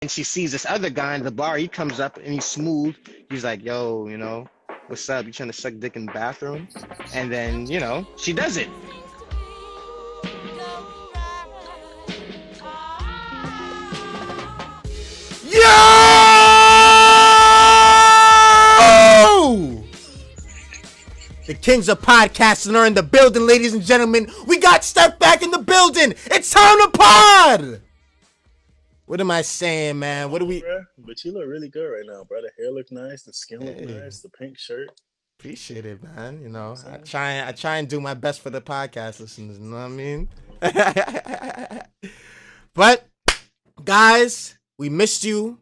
and she sees this other guy in the bar. He comes up and he's smooth. He's like, "Yo, what's up? You trying to suck dick in the bathroom?" And then, she does it. Yo! The kings of podcasting are in the building, ladies and gentlemen. We got Steph back in the building. It's time to pod. What am I saying, man? What do we? Bro, but you look really good right now, bro. The hair look nice, the skin look Hey, nice, the pink shirt. appreciate it, man. You know what I I'm try and do my best for the podcast listeners. You know what I mean? But guys, we missed you.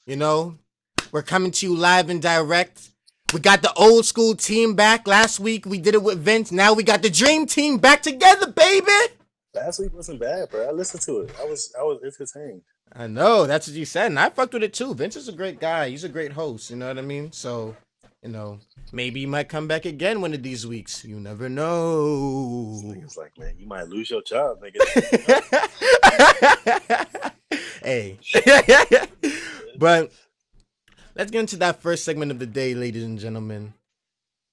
We're coming to you live and direct. We got the old school team back. Last week we did it with Vince. Now we got the dream team back together, baby. Last week wasn't bad, bro. I listened to it. I was entertained. I know, that's what you said, and I fucked with it too. Vince is a great guy. He's a great host, you know what I mean? So, maybe he might come back again one of these weeks. You never know. Niggas like, man, you might lose your job, nigga. Hey. But let's get into that first segment of the day, ladies and gentlemen.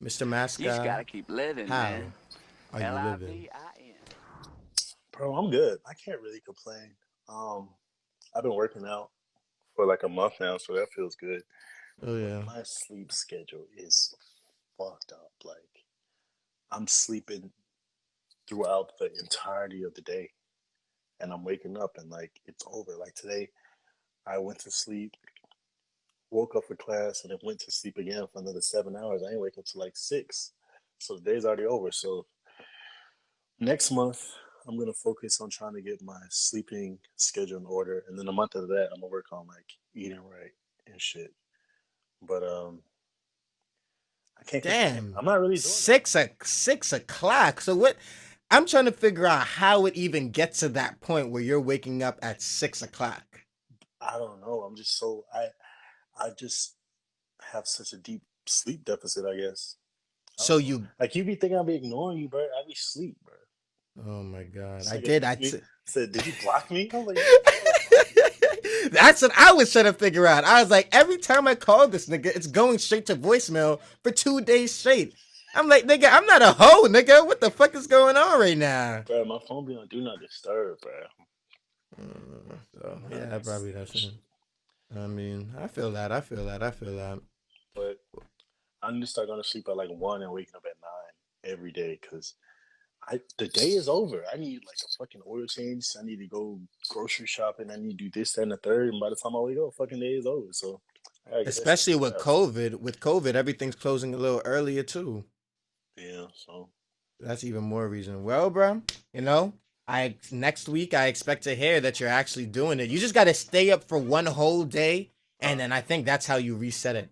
Mr. Mascot. You just gotta keep living, how man. are you living? Livin. Bro, I'm good. I can't really complain. I've been working out for like a month now, so that feels good. Oh yeah. My sleep schedule is fucked up. Like, I'm sleeping throughout the entirety of the day, and I'm waking up and like it's over. Like today, I went to sleep, woke up for class, and then went to sleep again for another 7 hours. I ain't wake up till like 6, so the day's already over. So next month, I'm gonna focus on trying to get my sleeping schedule in order, and then a month after that, I'm gonna work on like eating right and shit. But I can't. Damn. I'm not really doing six o'clock. So what? I'm trying to figure out how it even gets to that point where you're waking up at 6 o'clock. I don't know. I'm just so I just have such a deep sleep deficit, I guess. So you like you be thinking I'll be ignoring you, bro. I be sleep, bro. Oh my god. So I did. I said, did you block me? I was like, That's what I was trying to figure out. I was like, every time I call this nigga, it's going straight to voicemail for 2 days straight. I'm like, nigga, I'm not a hoe, nigga. What the fuck is going on right now? bro, my phone be on do not disturb, bro. So, yeah, probably that's it. I mean, I feel that. But I need to start going to sleep at like 1 and waking up at 9 every day because the day is over. I need like a fucking oil change. I need to go grocery shopping. I need to do this, that, and the third. And by the time I wake up, fucking day is over. So, especially with COVID, everything's closing a little earlier too. Yeah, so that's even more reason. Well, bro, next week I expect to hear that you're actually doing it. You just got to stay up for one whole day, and then I think that's how you reset it.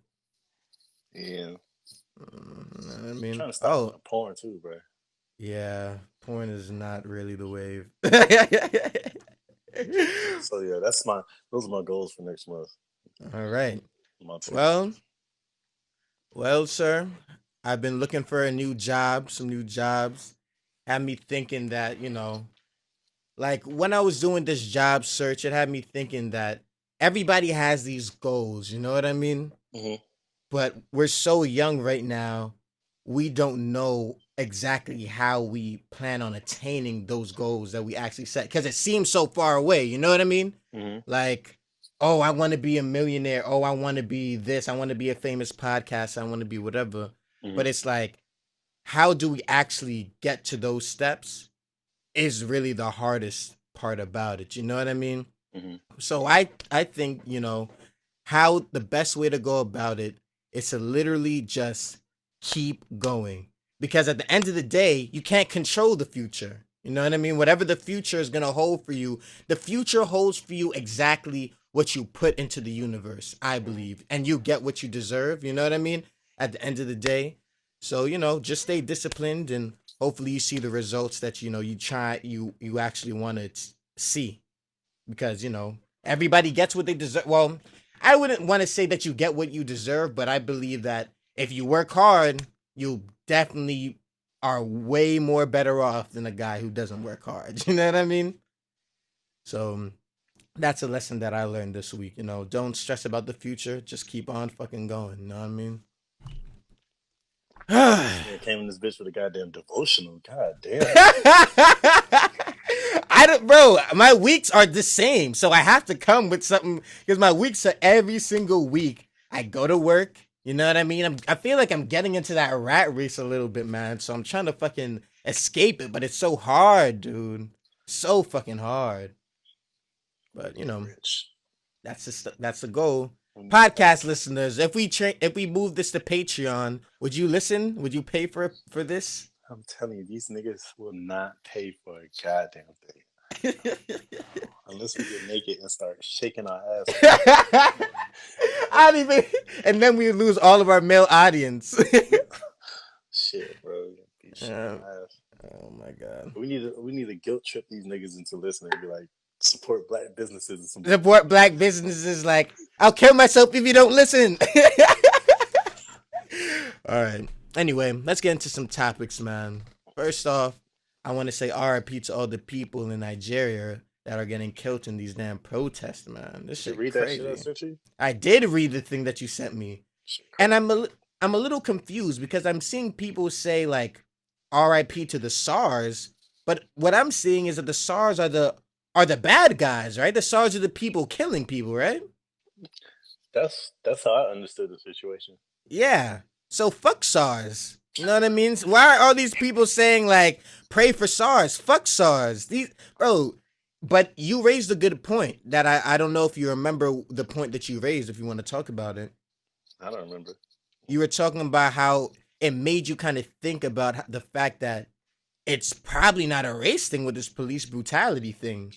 Yeah. I mean, I'm trying to stop porn too, bro. Yeah, porn is not really the wave. So yeah, those are my goals for next month. All right. Well, sir, I've been looking for some new jobs. Had me thinking that, like when I was doing this job search, it had me thinking that everybody has these goals, you know what I mean? Mm-hmm. But we're so young right now, we don't know exactly how we plan on attaining those goals that we actually set because it seems so far away, you know what I mean? Mm-hmm. Like, oh, I want to be a millionaire. Oh, I want to be this. I want to be a famous podcast. I want to be whatever. Mm-hmm. But it's like, how do we actually get to those steps is really the hardest part about it. You know what I mean? Mm-hmm. So I think, how the best way to go about it is to literally just keep going. Because at the end of the day, you can't control the future. You know what I mean? Whatever the future is going to hold for you, the future holds for you exactly what you put into the universe, I believe. And you get what you deserve. You know what I mean? At the end of the day. So, just stay disciplined and hopefully you see the results that, you actually want to see. Because, everybody gets what they deserve. Well, I wouldn't want to say that you get what you deserve, but I believe that if you work hard, you definitely are way more better off than a guy who doesn't work hard. You know what I mean? So That's a lesson that I learned this week. You know, don't stress about the future. Just keep on fucking going. You know what I mean? Yeah, came in this bitch with a goddamn devotional. God damn. I don't, bro. My weeks are the same, so I have to come with something because my weeks are every single week. I go to work. You know what I mean? I feel like I'm getting into that rat race a little bit, man. So I'm trying to fucking escape it, but it's so hard, dude. So fucking hard. We But you get know, rich. that's the goal. We need Podcast that. listeners, if we move this to Patreon, would you listen? Would you pay for this? I'm telling you, these niggas will not pay for a goddamn thing. Unless we get naked and start shaking our ass. I don't even, and then we lose all of our male audience. Shit, bro. Be shaking Uh, our ass. oh my god. We need to guilt trip these niggas into listening. Be like, support black businesses and some. Support black businesses. Like, I'll kill myself if you don't listen. All right. Anyway, let's get into some topics, man. First off, I want to say RIP to all the people in Nigeria that are getting killed in these damn protests, man. This Did you shit read that shit I crazy. sent you? I did read the thing that you sent me, Shit and crazy. I'm a little confused because I'm seeing people say like RIP to the SARS, but what I'm seeing is that the SARS are the bad guys, right? The SARS are the people killing people, right? That's how I understood the situation. Yeah. So fuck SARS. You know what I mean? Why are all these people saying like pray for SARS? Fuck SARS. These bro. But you raised a good point that I don't know if you remember the point that you raised if you want to talk about it. I don't remember. You were talking about how it made you kind of think about the fact that it's probably not a race thing with this police brutality thing.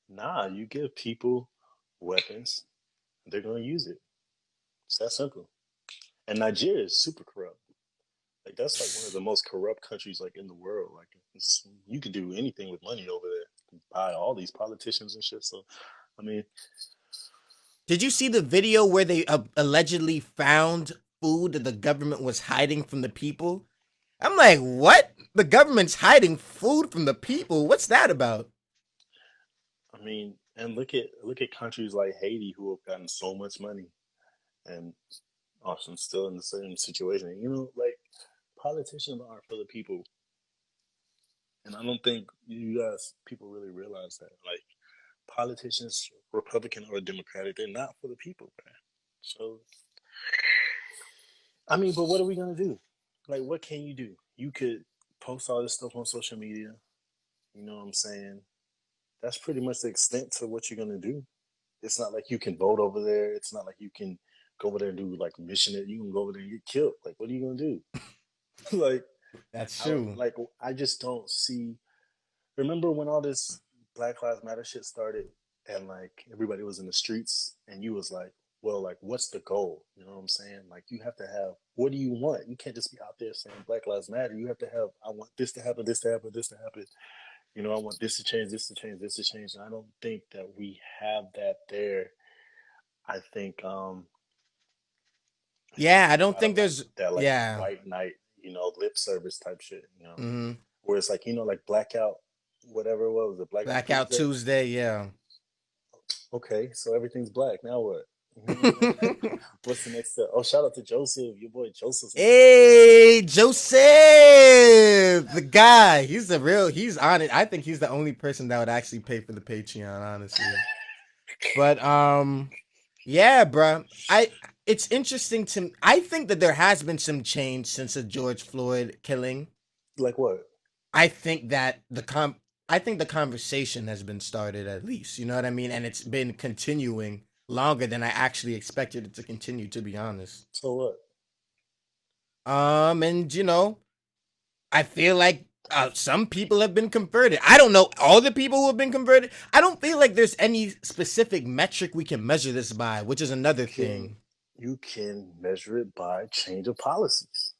Nah, you give people weapons, they're gonna use it. It's that simple. And Nigeria is super corrupt. Like that's like one of the most corrupt countries like in the world. Like you can do anything with money over there. You can buy all these politicians and shit. So I mean, Did you see the video where they allegedly found food that the government was hiding from the people? I'm like, what? The government's hiding food from the people? What's that about? and look at countries like Haiti who have gotten so much money and often still in the same situation. You know, like politicians aren't for the people, and I don't think you guys people really realize that. Like politicians, Republican or Democratic, they're not for the people, man. So but what are we gonna do? Like, what can you do? You could post all this stuff on social media. You know what I'm saying? That's pretty much the extent to what you're gonna do. It's not like you can vote over there. It's not like you can go over there and do like mission it. You can go over there and get killed. Like, what are you gonna do? like, That's I don't true. like. I just don't see. Remember when all this Black Lives Matter shit started, and like everybody was in the streets, and you was like, well, like, what's the goal? You know what I'm saying? Like, you have to have. What do you want? You can't just be out there saying Black Lives Matter. You have to have. I want this to happen. This to happen. This to happen. You know, I want this to change. This to change. This to change. And I don't think that we have that there. I think Yeah, it's I a don't lot of think like there's. that like Yeah. white knight, lip service type shit, Mm-hmm. Where it's like, like blackout, whatever it was it Blackout Blackout Tuesday? Tuesday. Yeah. Okay, so everything's black. Now what? What's the next step? Oh, shout out to Joseph, your boy Joseph's in the building. Hey, Joseph, the guy. He's the real. He's on it. I think he's the only person that would actually pay for the Patreon, honestly. But yeah, bro. It's interesting to. I think that there has been some change since the George Floyd killing. Like what? I think that I think the conversation has been started at least. You know what I mean? And it's been continuing longer than I actually expected it to continue. To be honest. So what? And I feel like some people have been converted. I don't know all the people who have been converted. I don't feel like there's any specific metric we can measure this by, which is You another can thing. you can measure it by change of policies.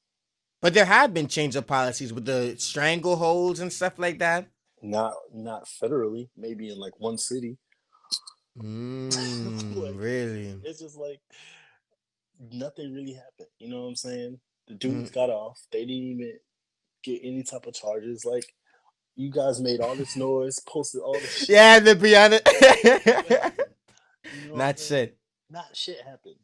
But there have been change of policies with the strangleholds and stuff like that. Not federally, maybe in like one city. Like Really? it's just like nothing really happened. You know what I'm saying? The Mm, dudes got off. They didn't even get any type of charges. Like You guys made all this noise, posted all this shit. Yeah, to be honest. What happened? You know what I'm Not saying? shit. Not shit happened.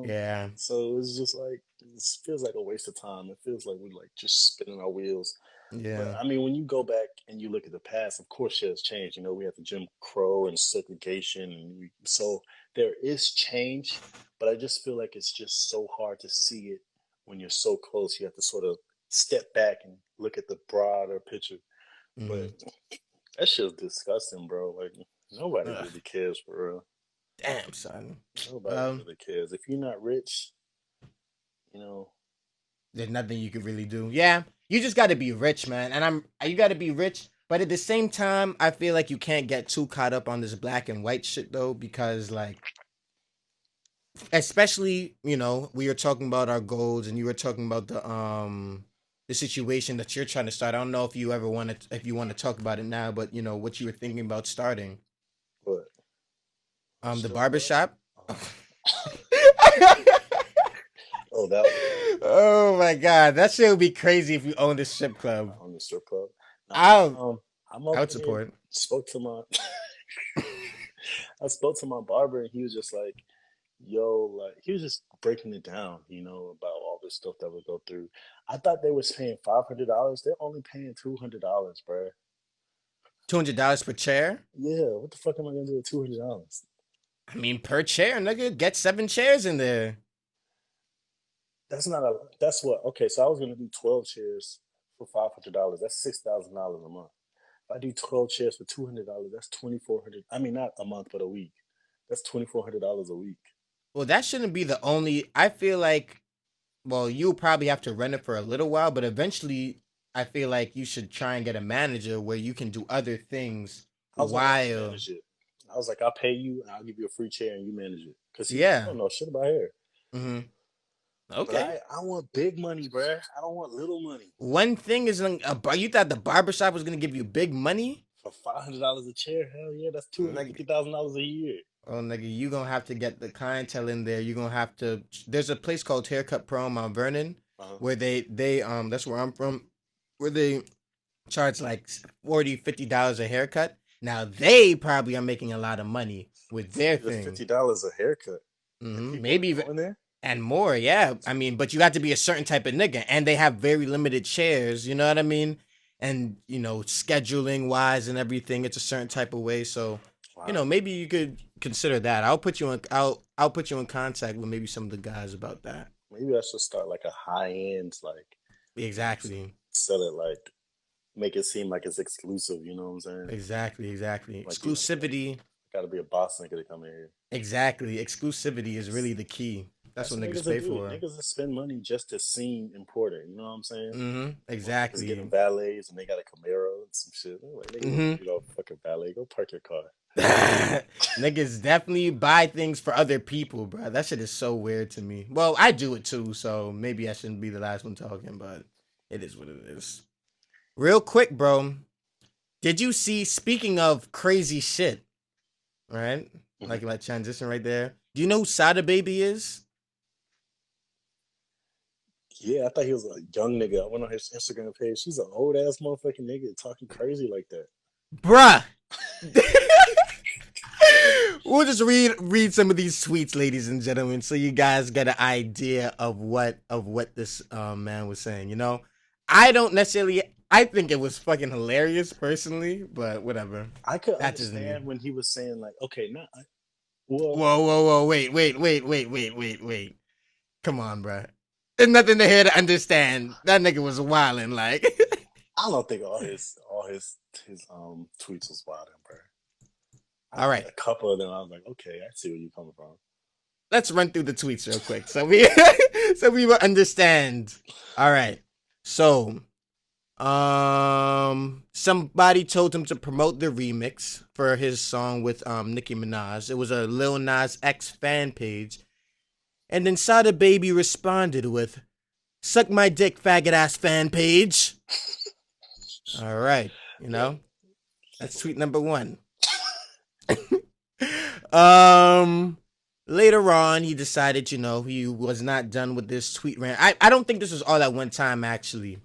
Yeah. So it's just like it feels like a waste of time. It feels like we're like just spinning our wheels. But Yeah. I mean, when you go back and you look at the past, of course, shit has changed. We have the Jim Crow and segregation, and so there is change. But I just feel like it's just so hard to see it when you're so close. You have to sort of step back and look at the broader picture. Mm-hmm. But that shit's disgusting, bro. Like nobody Ugh, really cares for real. damn, son. Nobody Well, really cares. If you're not rich, you know, there's nothing you can really do. Yeah, you just got to be rich, man. And you got to be rich, but at the same time, I feel like you can't get too caught up on this black and white shit though, because like, especially we were talking about our goals, and you were talking about the situation that you're trying to start. I don't know if you ever want to if you want to talk about it now, but what you were thinking about starting. but a The strip club. barbershop. Oh, oh, that Oh my god, that shit would be crazy if you owned a strip club. on the strip club. No, I I'm I over would there. support. Spoke to my, I spoke to my barber, and he was just like, "Yo, like," he was just breaking it down, about all this stuff that we go through. I thought they was paying $500. They're only paying $200, bro. $200 per chair. Yeah, what the fuck am I gonna do with $200? I mean, per chair, nigga. Get 7 chairs in there. That's not a. That's what. Okay, so I was gonna do 12 chairs for $500. That's $6,000 a month. If I do 12 chairs for $200, that's 2,400. I mean, not a month, but a week. That's $2,400 a week. Well, that shouldn't be the only. I feel like, well, you'll probably have to rent it for a little while, but eventually, I feel like you should try and get a manager where you can do other things I was gonna let you while. manage it. I was like, I'll pay you, and I'll give you a free chair, and you manage it. Cause he Yeah. don't know shit about hair. Hmm. But Okay. I want big money, bruh. I don't want little money. One thing is, you thought the barbershop was gonna give you big money? For $500 a chair, hell yeah, that's two hundred Nigga, fifty thousand dollars a year. oh nigga, you gonna have to get the clientele in there. You gonna have to. There's a place called Haircut Pro in Mount Vernon, Uh-huh. where they that's where I'm from, where they charge like $40-$50 a haircut. Now they probably are making a lot of money with their thing. $50 a haircut. And people Maybe are even going there. and more. Yeah, I mean, but you got to be a certain type of nigga, and they have very limited chairs. You know what I mean? And scheduling wise and everything, it's a certain type of way. So Wow. maybe you could consider that. I'll put you in. I'll put you in contact with maybe some of the guys about that. Maybe I should start like a high end, like Exactly. sell it, like make it seem like it's exclusive. You know what I'm saying? Exactly. Like Exclusivity. got to be a boss nigga to come in here. Exactly. Exclusivity is really the key. That's what What niggas niggas pay that do. for. Niggas that spend money just to seem important. You know what I'm saying? Niggas Exactly. getting valets and they got a Camaro and some shit. They're like, nigga, you know, fucking valet. Go park your car. Niggas definitely buy things for other people, bro. That shit is so weird to me. Well, I do it too, so maybe I shouldn't be the last one talking, but it is what it is. Real quick, bro. Did you see, speaking of crazy shit, right? Like my transition right there. Do you know who Sada Baby is? Yeah, I thought he was a young nigga. I went on his Instagram page. She's an old ass motherfucking nigga talking crazy like that. Bruh. We'll just read some of these tweets, ladies and gentlemen, so you guys get an idea of what this man was saying. I don't necessarily. I think it was fucking hilarious personally, but whatever. I could That's just me. understand when he was saying like, okay, not Whoa, wait. Come on, bruh. There's nothing here to understand. That nigga was wilding, like. I don't think all his tweets was wild, bro. All right. A couple of them, I was like, okay, I see where you're coming from. Let's run through the tweets real quick, so we will understand. All right. So, somebody told him to promote the remix for his song with Nicki Minaj. It was a Lil Nas X fan page, and then Sada Baby responded with, "Suck my dick, faggot ass fan page." All right, that's tweet number 1. Later on, he decided, he was not done with this tweet rant. I don't think this was all at one time, actually.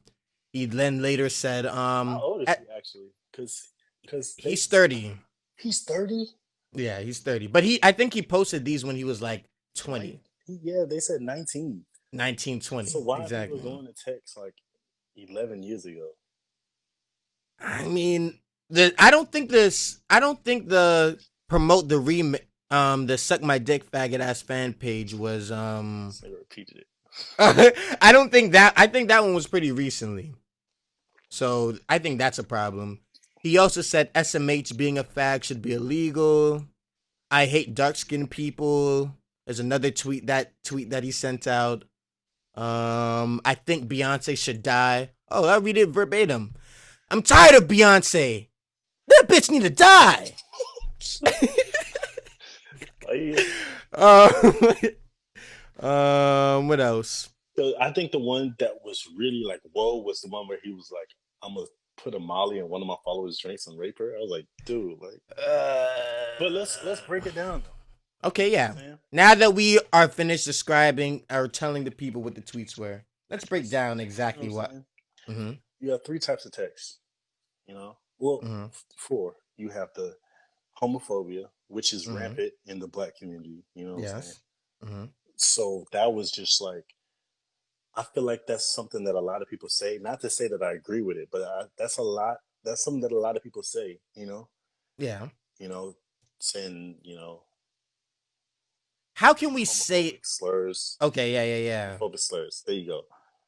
He then later said, how old is she, actually? because He's 30. he's 30. Yeah, he's 30. But I think he posted these when he was like 20, Yeah, they said 19. 19, So 20. why are people Exactly. going to text like 11 years ago? I mean, I don't think the promote the the suck my dick faggot ass fan page was This nigga repeated it. I think that one was pretty recently. So I think that's a problem. He also said SMH being a fag should be illegal. I hate dark skinned people. There's another tweet that he sent out. I think Beyonce should die. Oh, I'll read it verbatim. I'm tired of Beyonce. That bitch need to die. Oh, yeah. What else? I think the one that was really like, whoa, was the one where he was like, I'm gonna put a Molly in one of my followers' drinks and rape her. I was like, dude, like, but let's break it down though. Okay, You know what yeah. I'm saying? Now that we are finished describing or telling the people what the tweets were, let's break down You exactly know what I'm what. saying? Mm-hmm. You have three types of text. You know, well, Mm-hmm. four. You have the homophobia, which is Mm-hmm. rampant in the black community. You know what I'm saying? Yes. Mm-hmm. So that was just like, I feel like that's something that a lot of people say. Not to say that I agree with it, but that's a lot. That's something that a lot of people say. Yeah. You know, saying How can we say? homophobic slurs, Okay. Yeah. Yeah. Yeah. homophobic slurs. There you go.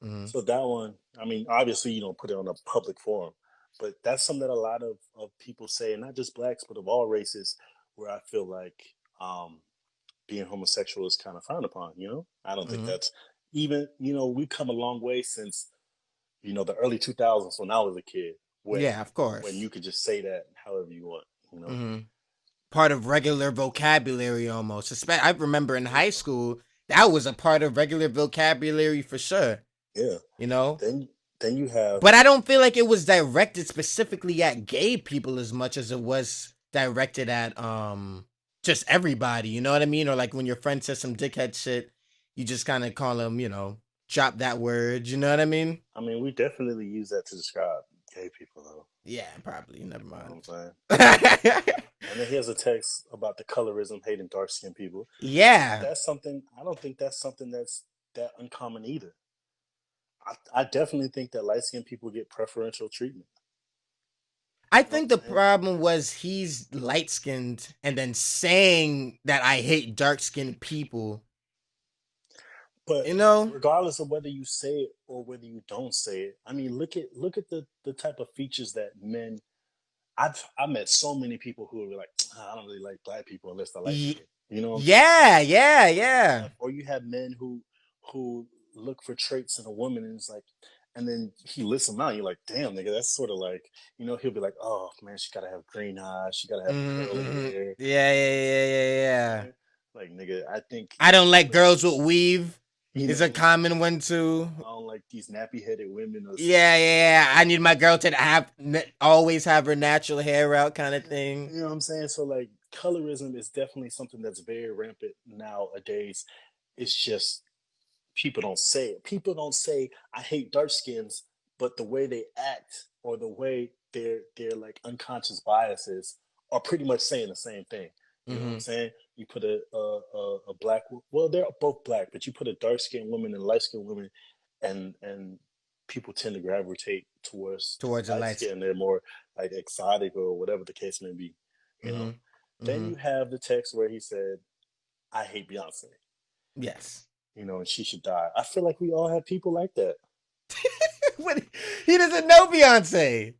Mm-hmm. So that one, I mean, obviously you don't put it on a public forum, but that's something that a lot of people say, and not just blacks, but of all races, where I feel like being homosexual is kind of frowned upon. I don't think Mm-hmm. that's even. We've come a long way since the early 2000s when I was a kid, Yeah. when Of when course. you could just say that however you want. Mm-hmm. Part of regular vocabulary almost. I remember in There you high go. school that was a part of regular vocabulary for sure. Yeah. You know. Then you have. But I don't feel like it was directed specifically at gay people as much as it was directed at just everybody, you know what I mean? Or like when your friend says some dickhead shit, you just kind of call them, drop that word, you know what I mean? I mean, we definitely use that to describe gay people, though. Yeah, probably. Never You know what I'm mind. saying? And then here's a text about the colorism, hating dark skinned people. Yeah. That's something. I don't think that's something that's that uncommon either. I definitely think that light skinned people get preferential treatment. I You know think what the I'm saying? problem was he's light skinned and then saying that I hate dark skinned people, But you know? regardless of whether you say it or whether you don't say it, I mean, look at the type of features that men. I met so many people who were like, I don't really like black people unless they're light Y- skinned. You know what I'm saying? yeah, yeah, Or you yeah. have or you have men who look for traits in a woman, and it's like, and then he lists them out. You're like, damn, nigga, that's sort of like, he'll be like, oh man, she gotta have green eyes, she gotta have Mm-hmm, curly mm-hmm. hair. Yeah, You know yeah, what I'm yeah, saying? yeah, You know what I'm yeah. saying? Like, nigga, I think I don't like women, girls with weave. you Is a know, common one too. I don't like these nappy headed women or some Yeah, shit. yeah, yeah. I need my girl to always have her natural hair out, kind of thing. You know what I'm saying? So like, colorism is definitely something that's very rampant nowadays. It's just people don't say it. People don't say I hate dark skins, but the way they act or the way their like unconscious biases are pretty much saying the same thing. You know what I'm Mm-hmm. saying? You put a black, well, they're both black, but you put a dark skinned woman and light skinned woman, and people tend to gravitate towards the Towards the light lights. skin. They're more like exotic or whatever the case may be. You know. Mm-hmm. Then Mm-hmm. you have the text where he said, "I hate Beyonce." Yes. And she should die. I feel like we all have people like that. What? He doesn't know Beyonce.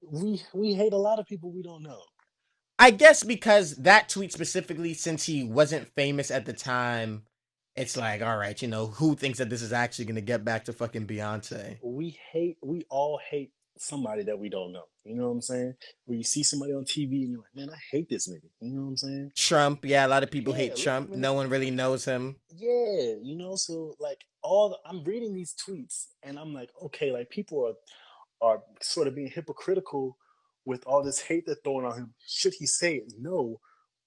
We hate a lot of people we don't know. I guess because that tweet specifically, since he wasn't famous at the time, it's like, all right, who thinks that this is actually gonna get back to fucking Beyonce? We all hate somebody that we don't know. You know what I'm saying? Where you see somebody on TV and you're like, man, I hate this nigga. You know what I'm saying? Trump, yeah, a lot of people Yeah, hate look at Trump. him in the No one really knows him. yeah, so like I'm reading these tweets and I'm like, okay, like people are sort of being hypocritical with all this hate they're throwing on him. Should he say it? No.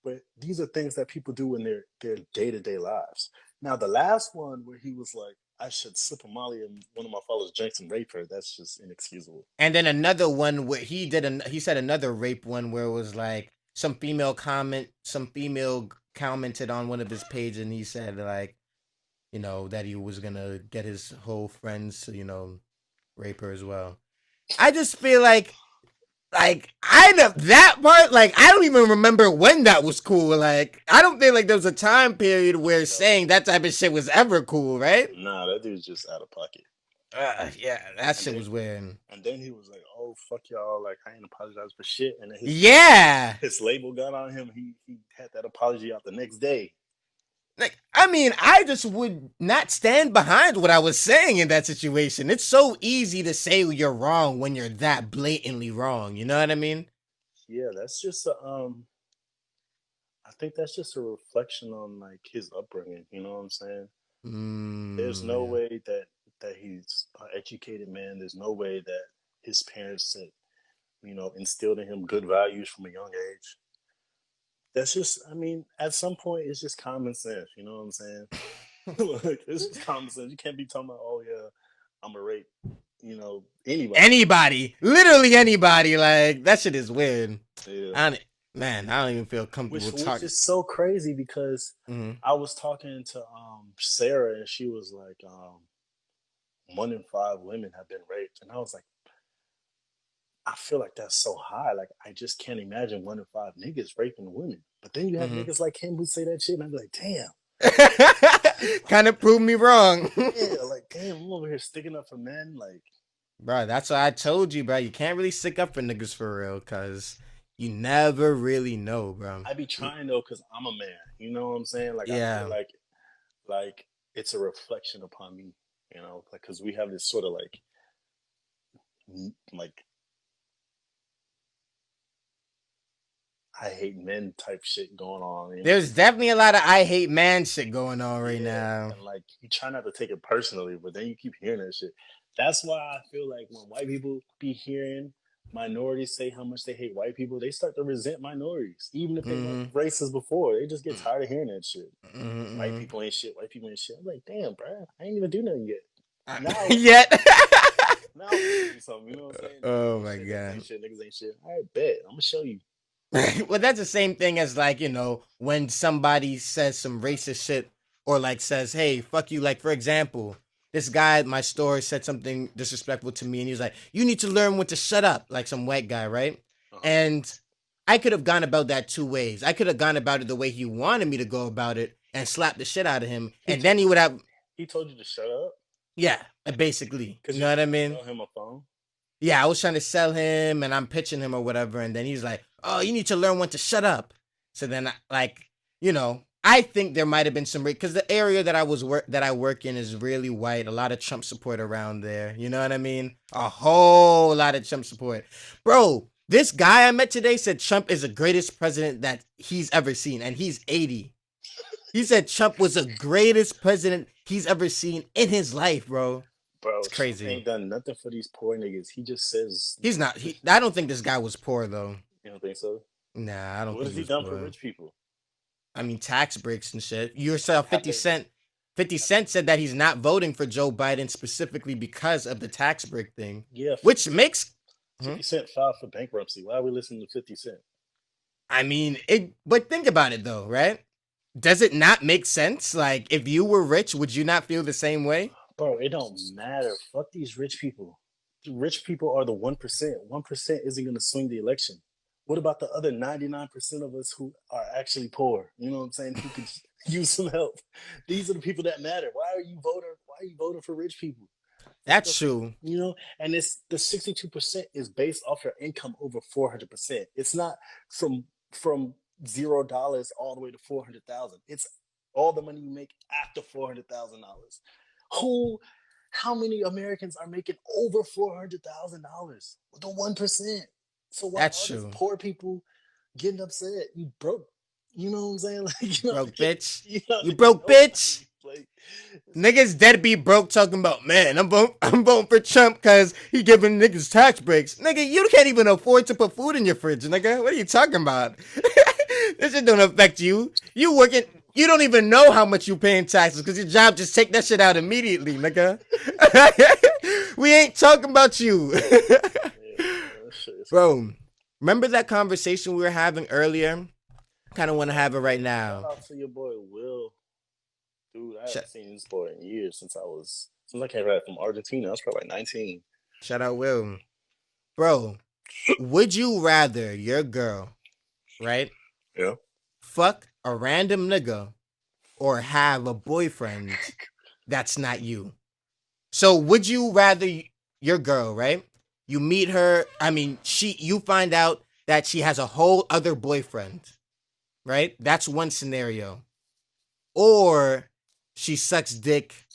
But these are things that people do in their day-to-day lives. Now the last one where he was like, I should slip a Molly and one of my followers drinks and rape her. That's just inexcusable. And then another one where he said another rape one where it was like some female commented on one of his pages and he said like, you know, that he was gonna get his whole friends to, you know, rape her as well. I just feel like I know that part, like I don't even remember when that was cool. Like I don't feel like there was a time period where saying that type of shit was ever cool, right? Nah, that dude's just out of pocket. Yeah, that And shit then, was weird. and then he was like, "Oh fuck y'all! Like I ain't apologize for shit." And then Yeah. his label got on him. He had that apology out the next day. Like, I mean, I just would not stand behind what I was saying in that situation. It's so easy to say you're wrong when you're that blatantly wrong. You know what I mean? Yeah, that's just a I think that's just a reflection on like his upbringing. You know what I'm saying? There's no Yeah. way that he's an educated man. There's no way that his parents said, instilled in him good values from a young age. That's just, I mean, at some point, it's just common sense. You know what I'm saying? Like, it's just common sense. You can't be talking about, oh yeah, I'm a rape. Anybody, literally anybody. Like that shit is weird. Yeah. I don't even feel comfortable Which talking. is so crazy because Mm-hmm. I was talking to Sarah and she was like, 1 in 5 women have been raped, and I was like, I feel like that's so high. Like I just can't imagine 1 in 5 niggas raping women. But then you have niggas like him who say that shit, and I'm like, damn. Kind of proved me wrong. Yeah, like damn, I'm over here sticking up for men, like. Bro, that's why I told you, bro. You can't really stick up for niggas for real, cause you never really know, bro. I be trying though, cause I'm a man. You know what I'm saying? Like yeah. I feel like it's a reflection upon me. You know, like cause we have this sort of like I hate men type shit going on. You know? There's definitely a lot of I hate man shit going on right now. And like you try not to take it personally, but then you keep hearing that shit. That's why I feel like when white people be hearing minorities say how much they hate white people, they start to resent minorities, even if they weren't racist before. They just get tired of hearing that shit. White people ain't shit. White people ain't shit. I'm like, damn, bro, I ain't even do nothing yet. Now, yet. now I'm doing something. You know what I'm saying? Oh my god, niggas ain't shit. All right, bet. I'm gonna show you. Well, that's the same thing as like, you know, when somebody says some racist shit or like says, hey, fuck you. Like, for example, this guy at my store said something disrespectful to me and he was like, you need to learn when to shut up, like some white guy, right? And I could have gone about that 2 ways. I could have gone about it the way he wanted me to go about it and slap the shit out of him. And then he would have. He told you to shut up? Yeah, basically. You know what I mean? Sell him a phone? Yeah, I was trying to sell him and I'm pitching him or whatever. And then he's like, oh, you need to learn when to shut up. So then, I think there might have been some, because the area that I work in is really white. A lot of Trump support around there. You know what I mean? A whole lot of Trump support. Bro, this guy I met today said Trump is the greatest president that he's ever seen. And he's 80. He said Trump was the greatest president he's ever seen in his life, bro. Bro, it's crazy. Trump ain't done nothing for these poor niggas. He just says he's not. I don't think this guy was poor though. You don't think so? Nah, I don't. What think has he done for rich people? I mean, tax breaks and shit. You saw 50 Cent. 50 Cent said that he's not voting for Joe Biden specifically because of the tax break thing. Yeah, which makes 50 Cent filed for bankruptcy. Why are we listening to 50 Cent? I mean, but think about it though, right? Does it not make sense? Like, if you were rich, would you not feel the same way? Bro, it don't matter. Fuck these rich people. The rich people are the 1%. 1% isn't going to swing the election. What about the other 99% of us who are actually poor? You know what I'm saying? Who could use some help? These are the people that matter. Why are you voting for rich people? That's true. You know, and it's the 62% is based off your income over 400%. It's not from $0 all the way to 400,000. It's all the money you make after $400,000. How many Americans are making over $400,000? The 1%. So why That's are true. these poor people getting upset? You broke. You know what I'm saying? Like, broke bitch. You broke bitch. Like, niggas deadbeat broke talking about, man, I'm voting for Trump because he giving niggas tax breaks. Nigga, you can't even afford to put food in your fridge, nigga. What are you talking about? This shit don't affect you. You You don't even know how much you pay in taxes because your job just take that shit out immediately, nigga. We ain't talking about you. Yeah, that shit is crazy. Bro, remember that conversation we were having earlier? Kind of want to have it right Shout now. out to your boy Will. Dude, I Sh- haven't seen this boy in years since I came back from Argentina. I was probably like 19. Shout out Will. Bro, would you rather your girl, right, Yeah. fuck a random nigga or have a boyfriend that's not you? So would you rather your girl, right? You meet her, I mean, you find out that she has a whole other boyfriend, right? That's one scenario. Or she sucks dick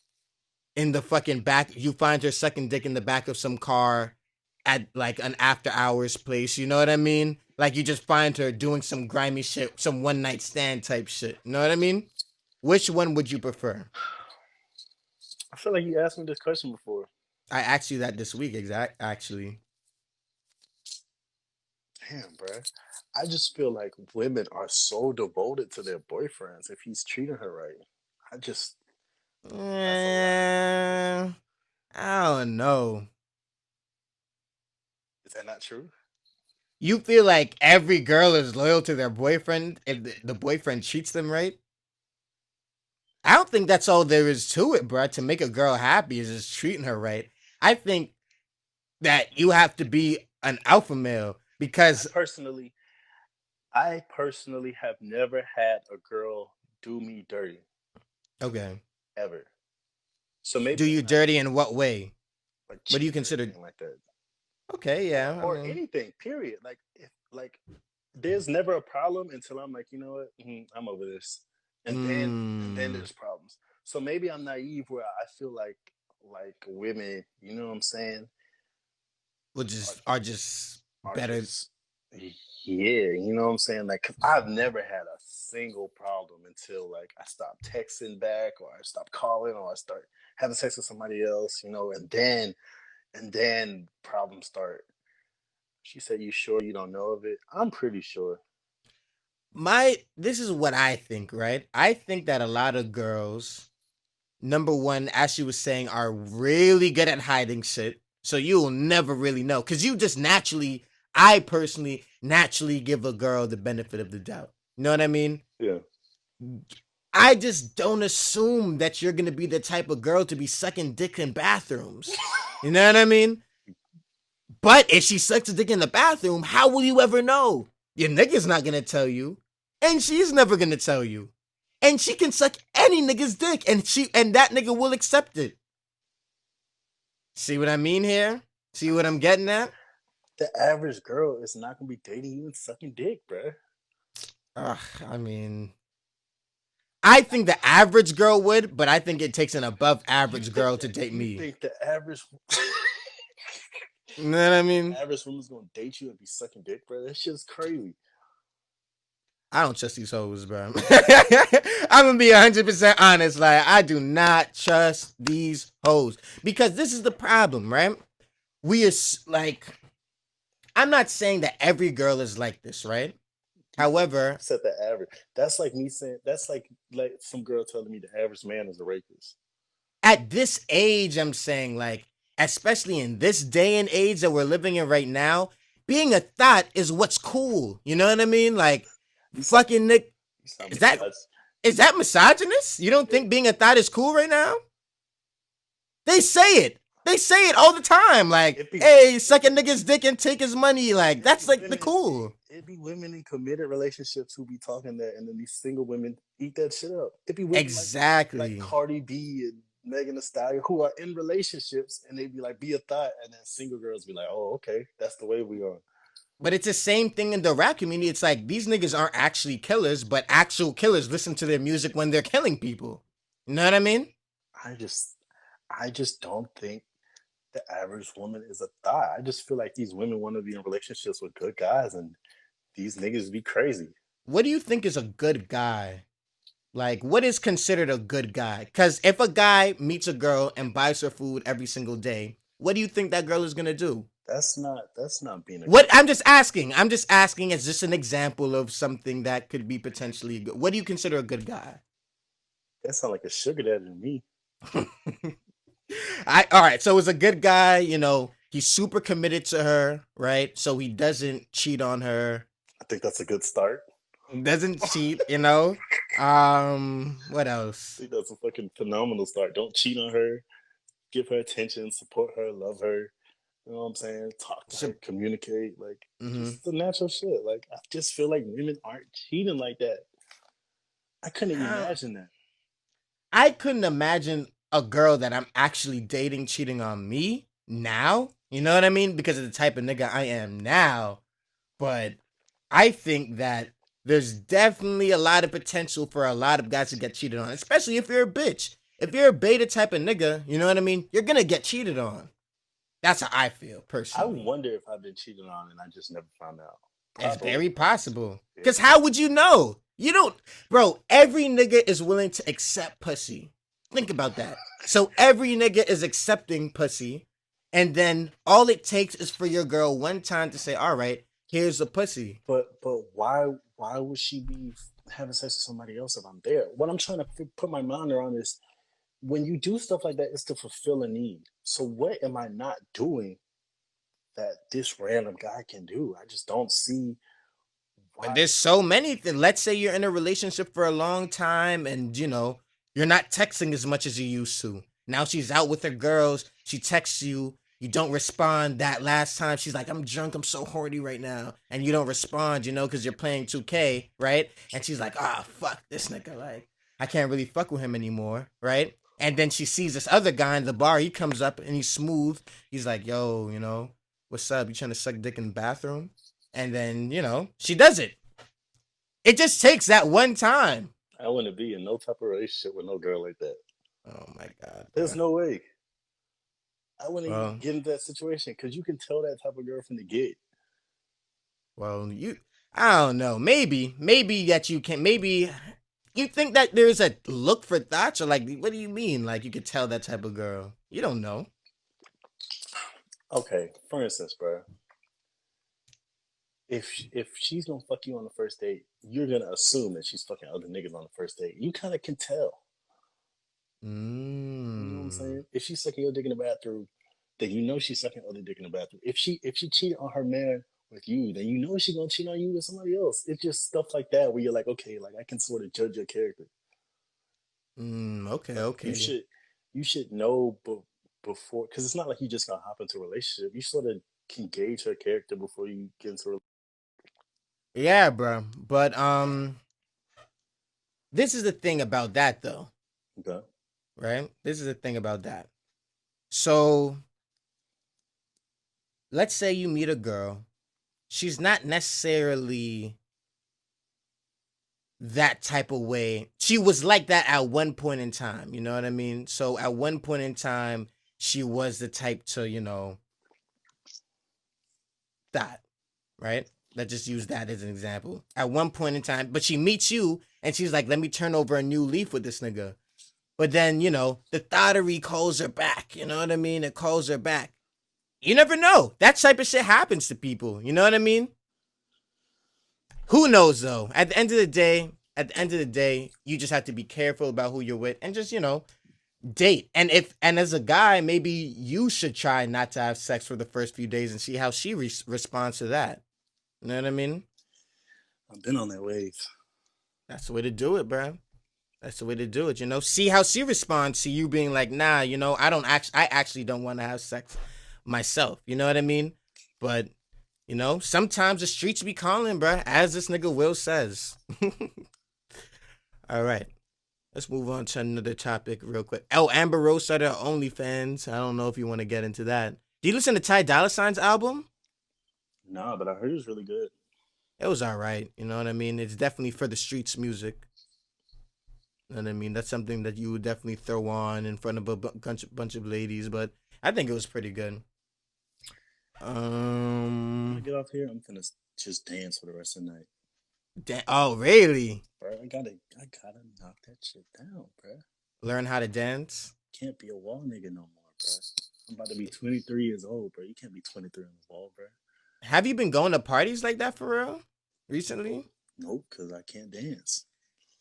in the fucking back. You find her sucking dick in the back of some car at like an after hours place. You know what I mean? Like you just find her doing some grimy shit, some one night stand type shit. You know what I mean? Which one would you prefer? I feel like you asked me this question before. I asked you that this week, actually. Damn, bruh. I just feel like women are so devoted to their boyfriends if he's treating her right. I just, that's a lot. I don't know. Is that not true? You feel like every girl is loyal to their boyfriend if the boyfriend treats them right? I don't think that's all there is to it, bro. To make a girl happy is just treating her right. I think that you have to be an alpha male I because personally, I personally have never had a girl do me dirty okay, ever. So do maybe you I'm not dirty in what way? like What do you cheating or consider? anything like that, Okay, or yeah. I mean, anything. Period. Like if like there's never a problem until I'm like, you know what, I'm over this, and then mm, there's problems. So maybe I'm naive where I feel like women, you know what I'm saying, will are just are just are better. just yeah, you know what I'm saying. Like 'cause I've never had a single problem until like I stop texting back or I stop calling or I start having sex with somebody else, and then problems start. She said, "You sure you don't know of it?" I'm pretty sure. This is what I think, right? I think that a lot of girls, number one, as she was saying, are really good at hiding shit. So you'll never really know. Cause you just naturally, I personally naturally give a girl the benefit of the doubt. You know what I mean? Yeah. I just don't assume that you're gonna be the type of girl to be sucking dick in bathrooms. You know what I mean? But if she sucks a dick in the bathroom, how will you ever know? Your nigga's not gonna tell you. And she's never gonna tell you. And she can suck any nigga's dick and that nigga will accept it. See what I mean here? See what I'm getting at? The average girl is not gonna be dating you and sucking dick, bruh. Ugh, I mean, I think the average girl would, but I think it takes an above You average think girl to that date you me. think the average You know what I mean? average woman's gonna date you and be sucking dick, bro? That shit's crazy. I don't trust these hoes, bro. I'm gonna be 100% honest. Like, I do not trust these hoes because this is the problem, right? We are like, I'm not saying that every girl is like this, right? You However, said the average. That's like me saying that's like some girl telling me the average man is a rapist. at this age, I'm saying, like, especially in this day and age that we're living in right now, being a thought is what's cool. You know what I mean? Like, You sound fucking Nick, you sound is that misogynist. is that misogynist? You don't think being a thought is cool right now? They say it. They say it all the time. Like, It be hey, suck a nigga's dick and take his money. Like, it that's be like the women. cool. It be women in committed relationships who be talking that, and then these single women eat that shit up. It be women like Exactly. Cardi B and Megan Thee Stallion who are in relationships, and they be like, "Be a thought," and then single girls be like, "Oh, okay, that's the way we are." But it's the same thing in the rap community. It's like these niggas aren't actually killers, but actual killers listen to their music when they're killing people. You know what I mean? I just, I just don't think the average woman is a thought. I just feel like these women want to be in relationships with good guys, and these niggas be crazy. What do you think is a good guy? Like, what is considered a good guy? Because if a guy meets a girl and buys her food every single day, what do you think that girl is gonna do? That's not being a What good I'm guy. just asking. I'm just asking as just an example of something that could be potentially good. What do you consider a good guy? That sounds like a sugar daddy to me. All right, so it's a good guy, you know, he's super committed to her, right? So he doesn't cheat on her, I think that's a good start. doesn't I cheat, you know. What else? think that's a fucking phenomenal start. Don't cheat on her. Give her attention, support her, love her. You know what I'm saying? Talk to her, So, communicate. Like, mhm. just the natural shit. Like, I just feel like women aren't cheating like that. I couldn't Uh, imagine that. I couldn't imagine a girl that I'm actually dating cheating on me now. You know what I mean? Because of the type of nigga I am now. But I think that there's definitely a lot of potential for a lot of guys to get cheated on, especially if you're a bitch. If you're a beta type of nigga, you know what I mean? You're gonna get cheated on. That's how I feel I personally. wonder if I've been cheated on and I just never found out. It's Probably. very possible. Yeah. Cause how would you know? You don't, bro. Every nigga is willing to accept pussy. Think about that. So every nigga is accepting pussy, and then all it takes is for your girl one time to say, "All right, here's the pussy." But why would she be having sex with somebody else if I'm there? What I'm trying to put my mind around is when you do stuff like that, it's to fulfill a need. So what am I not doing that this random guy can do? I just don't see But why. there's so many things. Let's say you're in a relationship for a long time and, you know, you're not texting as much as you used to. Now she's out with her girls. She texts you. You don't respond. That last time she's like, I'm drunk. I'm so horny right now. And you don't respond, you know, because you're playing 2K, right? And she's like, ah, fuck this nigga. Like, I can't really fuck with him anymore, right? And then she sees this other guy in the bar. He comes up and he's smooth. He's like, yo, you know, what's up? You trying to suck dick in the bathroom? And then, you know, she does it. It just takes that one time. I wouldn't be in no type of relationship with no girl like that. Oh my god, There's bro. no way. I wouldn't even Well, get into that situation because you can tell that type of girl from the get. you. I don't know. Maybe that you can. Maybe you think that there's a look for thoughts, or like, what do you mean? Like you could tell that type of girl. You don't know. Okay, for instance, bro, if she's gonna fuck you on the first date, you're gonna assume that she's fucking other niggas on the first date. You kind of can tell. You know what I'm Mm. saying? If she's sucking your dick in the bathroom, then you know she's sucking other dick in the bathroom. If she cheated on her man with you, then you know she's gonna cheat on you with somebody else. It's just stuff like that where you're like, okay, like I can sort of judge your character. Okay. Like Okay. you should know before because it's not like you just gonna hop into a relationship. You sort of can gauge her character before you get into a Yeah, bro. But this is the thing about that, though. okay. Right? This is the thing about that. So let's say you meet a girl. She's not necessarily that type of way. She was like that at one point in time, you know what I mean? So at one point in time, she was the type to, you know, that, right? Let's just use that as an example. At one point in time, but she meets you and she's like, let me turn over a new leaf with this nigga. But then, you know, the thottery calls her back, you know what I mean? It calls her back. You never know. That type of shit happens to people, you know what I mean? Who knows though? At the end of the day, you just have to be careful about who you're with and just, you know, date. And as a guy, maybe you should try not to have sex for the first few days and see how she responds to that. You know what I mean? I've been on that wave. That's the way to do it, bro. That's the way to do it, you know? See how she responds to you being like, "Nah, you know, I actually don't want to have sex myself." You know what I mean? But you know, sometimes the streets be calling, bruh, as this nigga Will says. All right. Let's move on to another topic real quick. Oh, Amber Rose started her OnlyFans. I don't know if you want to get into that. Do you listen to Ty Dolla Sign's album? Nah, but I heard it was really good. It was all right. You know what I mean? It's definitely for the streets music. You know what I mean? That's something that you would definitely throw on in front of a bunch of ladies, but I think it was pretty good. When I get off here, I'm gonna just dance for the rest of the night. Oh, really? Bro, I gotta knock that shit down, bro. Learn how to dance? Can't be a wall nigga no more, bro. I'm about to be 23 years old, bro. You can't be 23 on the wall, bro. Have you been going to parties like that for real recently? Nope, because I can't dance.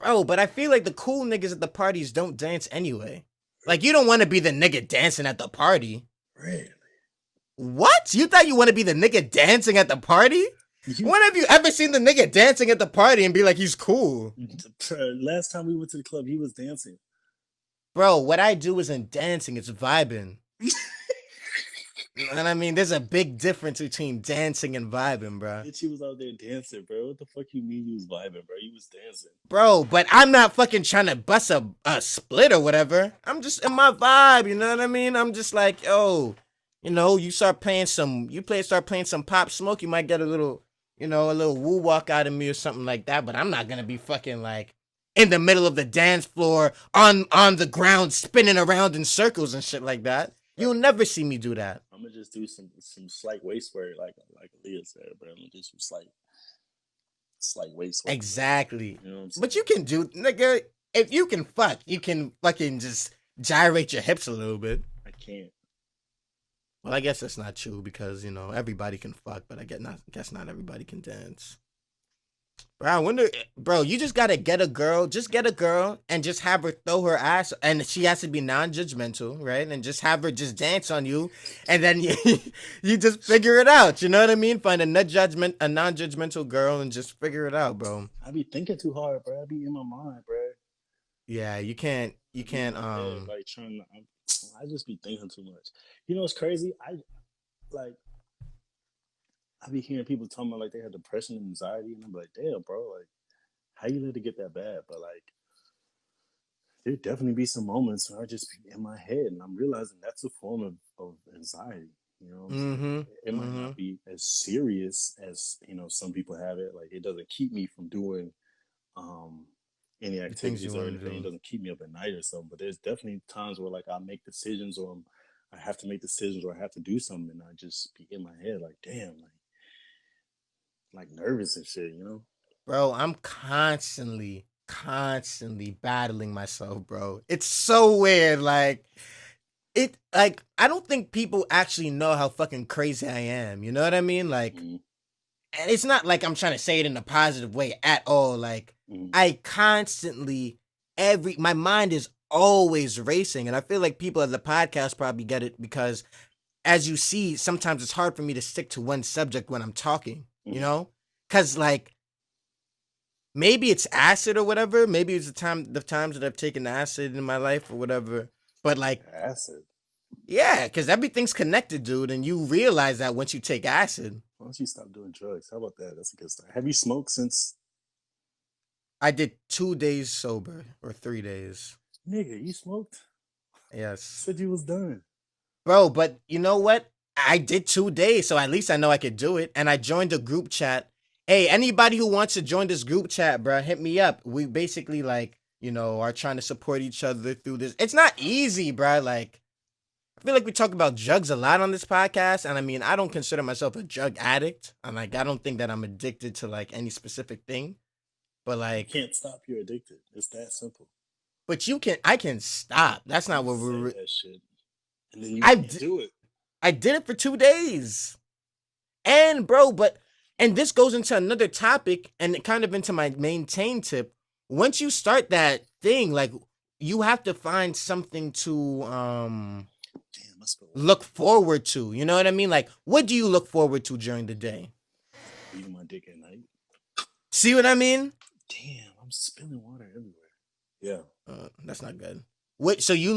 Bro, but I feel like the cool niggas at the parties don't dance anyway. Like, you don't want to be the nigga dancing at the party. Really? What? You thought you want to be the nigga dancing at the party? You, When have you ever seen the nigga dancing at the party and be like, he's cool? last time we went to the club, he was dancing. Bro, what I do isn't dancing, it's vibing. And I mean, there's a big difference between dancing and vibing, bro. Bitch, he was out there dancing, bro. What the fuck you mean you was vibing, bro? You was dancing. Bro, but I'm not fucking trying to bust a split or whatever. I'm just in my vibe, you know what I mean? I'm just like, yo, you know, start playing some Pop Smoke, you might get a little, you know, a little woo walk out of me or something like that, but I'm not gonna be fucking like in the middle of the dance floor on the ground spinning around in circles and shit like that. You'll never see me do that. I'm gonna just do some slight waist work, like Aaliyah said, bro. I'm gonna do some slight waist work. Exactly. You know what I'm saying? But you can do, nigga, if you can fuck, you can fucking just gyrate your hips a little bit. I can't. Well, I guess that's not true because, you know, everybody can fuck, but I guess not everybody can dance. Bro, I wonder, bro, you just gotta get a girl and just have her throw her ass, and she has to be non-judgmental, right? And just have her just dance on you, and then you just figure it out, you know what I mean? Find a non-judgmental girl and just figure it out, bro. I be thinking too hard, bro. I be in my mind, bro. Yeah, you can't, like trying to, I just be thinking too much. You know what's crazy? I be hearing people talking about like they have depression and anxiety, and I'm like, damn, bro, like, how you let it get that bad? But like, there definitely be some moments where I just be in my head, and I'm realizing that's a form of anxiety. You know, what I'm saying? It might not be as serious as, you know, some people have it. Like, it doesn't keep me from doing any activities or anything. It doesn't keep me up at night or something. But there's definitely times where like I make decisions, or I have to make decisions, or I have to do something, and I just be in my head like, damn, like nervous and shit, you know? Bro, I'm constantly battling myself, bro. It's so weird. Like, I don't think people actually know how fucking crazy I am. You know what I mean? Like, and it's not like I'm trying to say it in a positive way at all. Like, I constantly, my mind is always racing. And I feel like people at the podcast probably get it because, as you see, sometimes it's hard for me to stick to one subject when I'm talking, you know? Because, like, maybe it's acid or whatever. Maybe it's the times that I've taken acid in my life or whatever. But, like, acid? Yeah, because everything's connected, dude. And you realize that once you take acid. Why don't you stop doing drugs? How about that? That's a good start. Have you smoked since? I did 2 days sober, or 3 days. Nigga, you smoked? Yes. Said you was done. Bro, but you know what? I did 2 days, so at least I know I could do it. And I joined a group chat. Hey, anybody who wants to join this group chat, bro, hit me up. We basically, like, you know, are trying to support each other through this. It's not easy, bro. Like, I feel like we talk about drugs a lot on this podcast. And I mean, I don't consider myself a drug addict. I'm like, I don't think that I'm addicted to, like, any specific thing. But, like, you can't stop, you're addicted. It's that simple. But I can stop. That's not what we're. That shit. And then you can't do it. I did it for 2 days. And, bro, and this goes into another topic and kind of into my maintain tip. Once you start that thing, like, you have to find something to look forward to. You know what I mean? Like, what do you look forward to during the day? Eating my dick at night. See what I mean? Damn, I'm spilling water everywhere. Yeah. That's not good. That's what you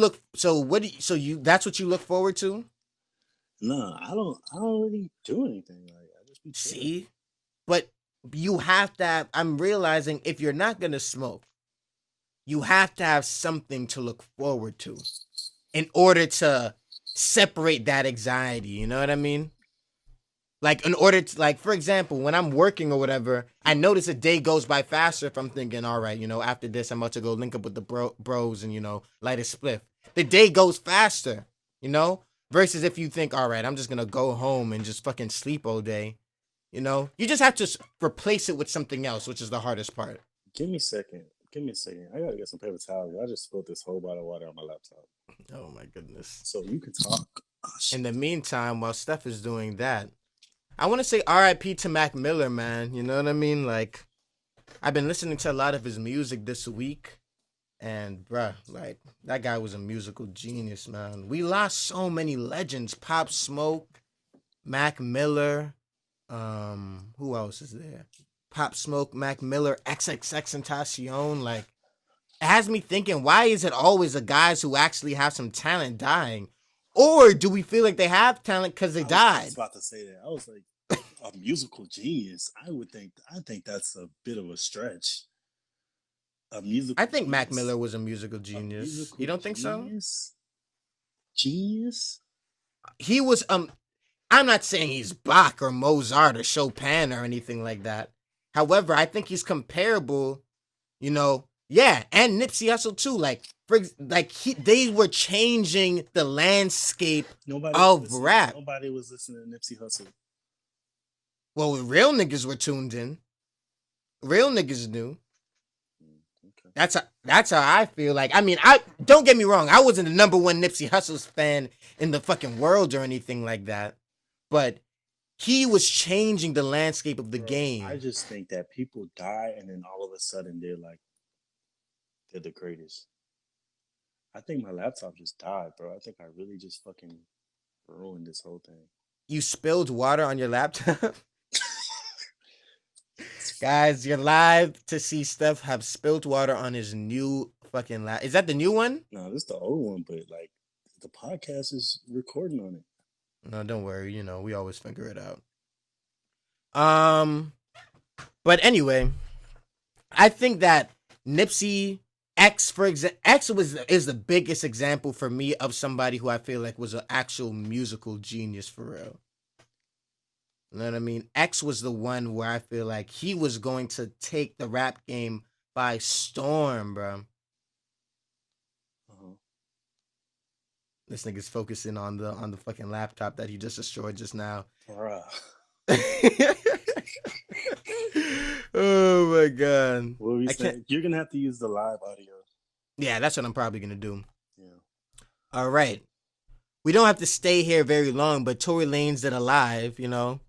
look forward to? No, I don't really do anything. Like, I just be chilling. See? But you have to I'm realizing if you're not going to smoke, you have to have something to look forward to in order to separate that anxiety. You know what I mean? Like, in order to, like, for example, when I'm working or whatever, I notice a day goes by faster if I'm thinking, all right, you know, after this, I'm about to go link up with the bros and, you know, light a spliff. The day goes faster, you know, versus if you think, all right, I'm just going to go home and just fucking sleep all day. You know, you just have to replace it with something else, which is the hardest part. Give me a second. I gotta get some paper towels. I just spilled this whole bottle of water on my laptop. Oh, my goodness. So you can talk. In the meantime, while Steph is doing that, I want to say RIP to Mac Miller, man. You know what I mean? Like, I've been listening to a lot of his music this week, and bruh, like that guy was a musical genius, man. We lost so many legends: Pop Smoke, Mac Miller. Who else is there? Pop Smoke, Mac Miller, XXXTentacion. Like, it has me thinking, why is it always the guys who actually have some talent dying? Or do we feel like they have talent because they I died? was about to say that. I was like, a musical genius. I think that's a bit of a stretch. A musical. I think Mac genius. Miller was a musical A genius. musical You don't think so? genius? Genius? He was I'm not saying he's Bach or Mozart or Chopin or anything like that. However, I think he's comparable, you know, yeah, and Nipsey Hussle too. They were changing the landscape of rap. Nobody was listening to Nipsey Hussle. Well, real niggas were tuned in. Real niggas knew. Okay. That's how I feel. Like, I mean, I don't get me wrong. I wasn't the number one Nipsey Hussle fan in the fucking world or anything like that, but he was changing the landscape of the game. I just think that people die and then all of a sudden they're the greatest. I think my laptop just died, bro. I think I really just fucking ruined this whole thing. You spilled water on your laptop? Guys, you're live to see Steph have spilled water on his new fucking laptop. Is that the new one? No, this is the old one, but like the podcast is recording on it. No, don't worry. You know, we always figure it out. But anyway, I think that Nipsey X, is the biggest example for me of somebody who I feel like was an actual musical genius for real. You know what I mean? X was the one where I feel like he was going to take the rap game by storm, bro. Uh-huh. This nigga's focusing on the fucking laptop that he just destroyed just now. Bruh. Oh my god. What were we saying? You're gonna have to use the live audio. Yeah, that's what I'm probably gonna do. Yeah. All right. We don't have to stay here very long, but Tory Lanez did a live, you know.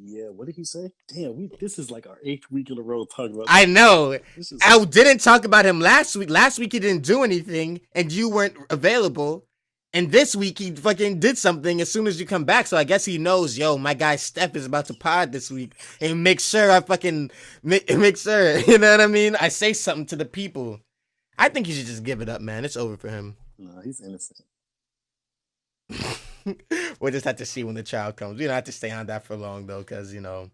Yeah, what did he say? Damn, this is like our 8th week in a row talking about. I know. I didn't talk about him last week. Last week he didn't do anything, and you weren't available. And this week he fucking did something as soon as you come back. So I guess he knows, yo, my guy Steph is about to pod this week, and make sure I fucking make sure. You know what I mean? I say something to the people. I think you should just give it up, man. It's over for him. No, he's innocent. We'll just have to see when the child comes. We don't have to stay on that for long though, because you know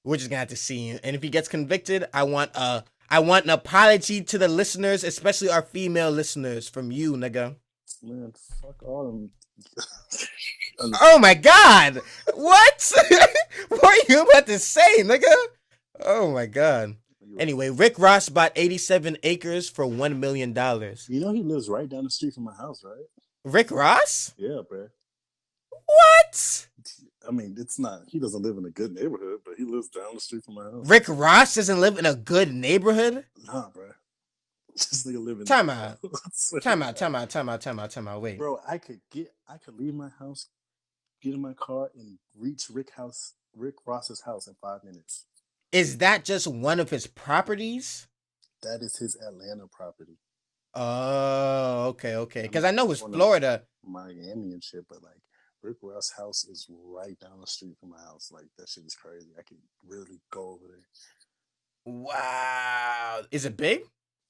we're just gonna have to see. And if he gets convicted, I want an apology to the listeners, especially our female listeners, from you, nigga. Man, fuck all them. Oh my god! What? What are you about to say, nigga? Oh my god. Anyway, Rick Ross bought 87 acres for $1 million. You know he lives right down the street from my house, right? Rick Ross? Yeah, bro. What? I mean, it's not. He doesn't live in a good neighborhood, but he lives down the street from my house. Rick Ross doesn't live in a good neighborhood? Nah, bro. This nigga live in. Time out. Wait. Bro, I could leave my house, get in my car, and reach Rick Ross's house in 5 minutes. Is that just one of his properties? That is his Atlanta property. Oh, okay. Because I know it's Florida, Miami and shit, but like Rick Ross' house is right down the street from my house. Like that shit is crazy. I could really go over there. Wow. Is it big?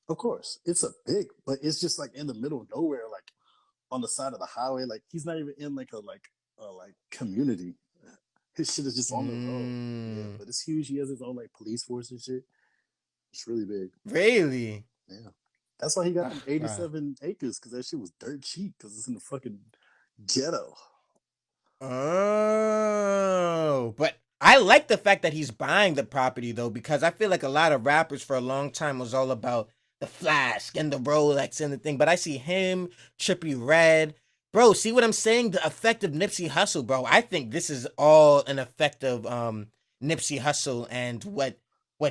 Of course, it's a big, but it's just like in the middle of nowhere, like on the side of the highway. Like he's not even in like a community. His shit is just on the road. Yeah, but it's huge. He has his own like police force and shit. It's really big. Really? Yeah. That's why he got them 87 acres, because that shit was dirt cheap, because it's in the fucking ghetto. Oh, but I like the fact that he's buying the property though, because I feel like a lot of rappers for a long time was all about the flash and the Rolex and the thing. But I see him, Trippie Redd. Bro, see what I'm saying? The effect of Nipsey Hussle, bro. I think this is all an effect of Nipsey Hussle and what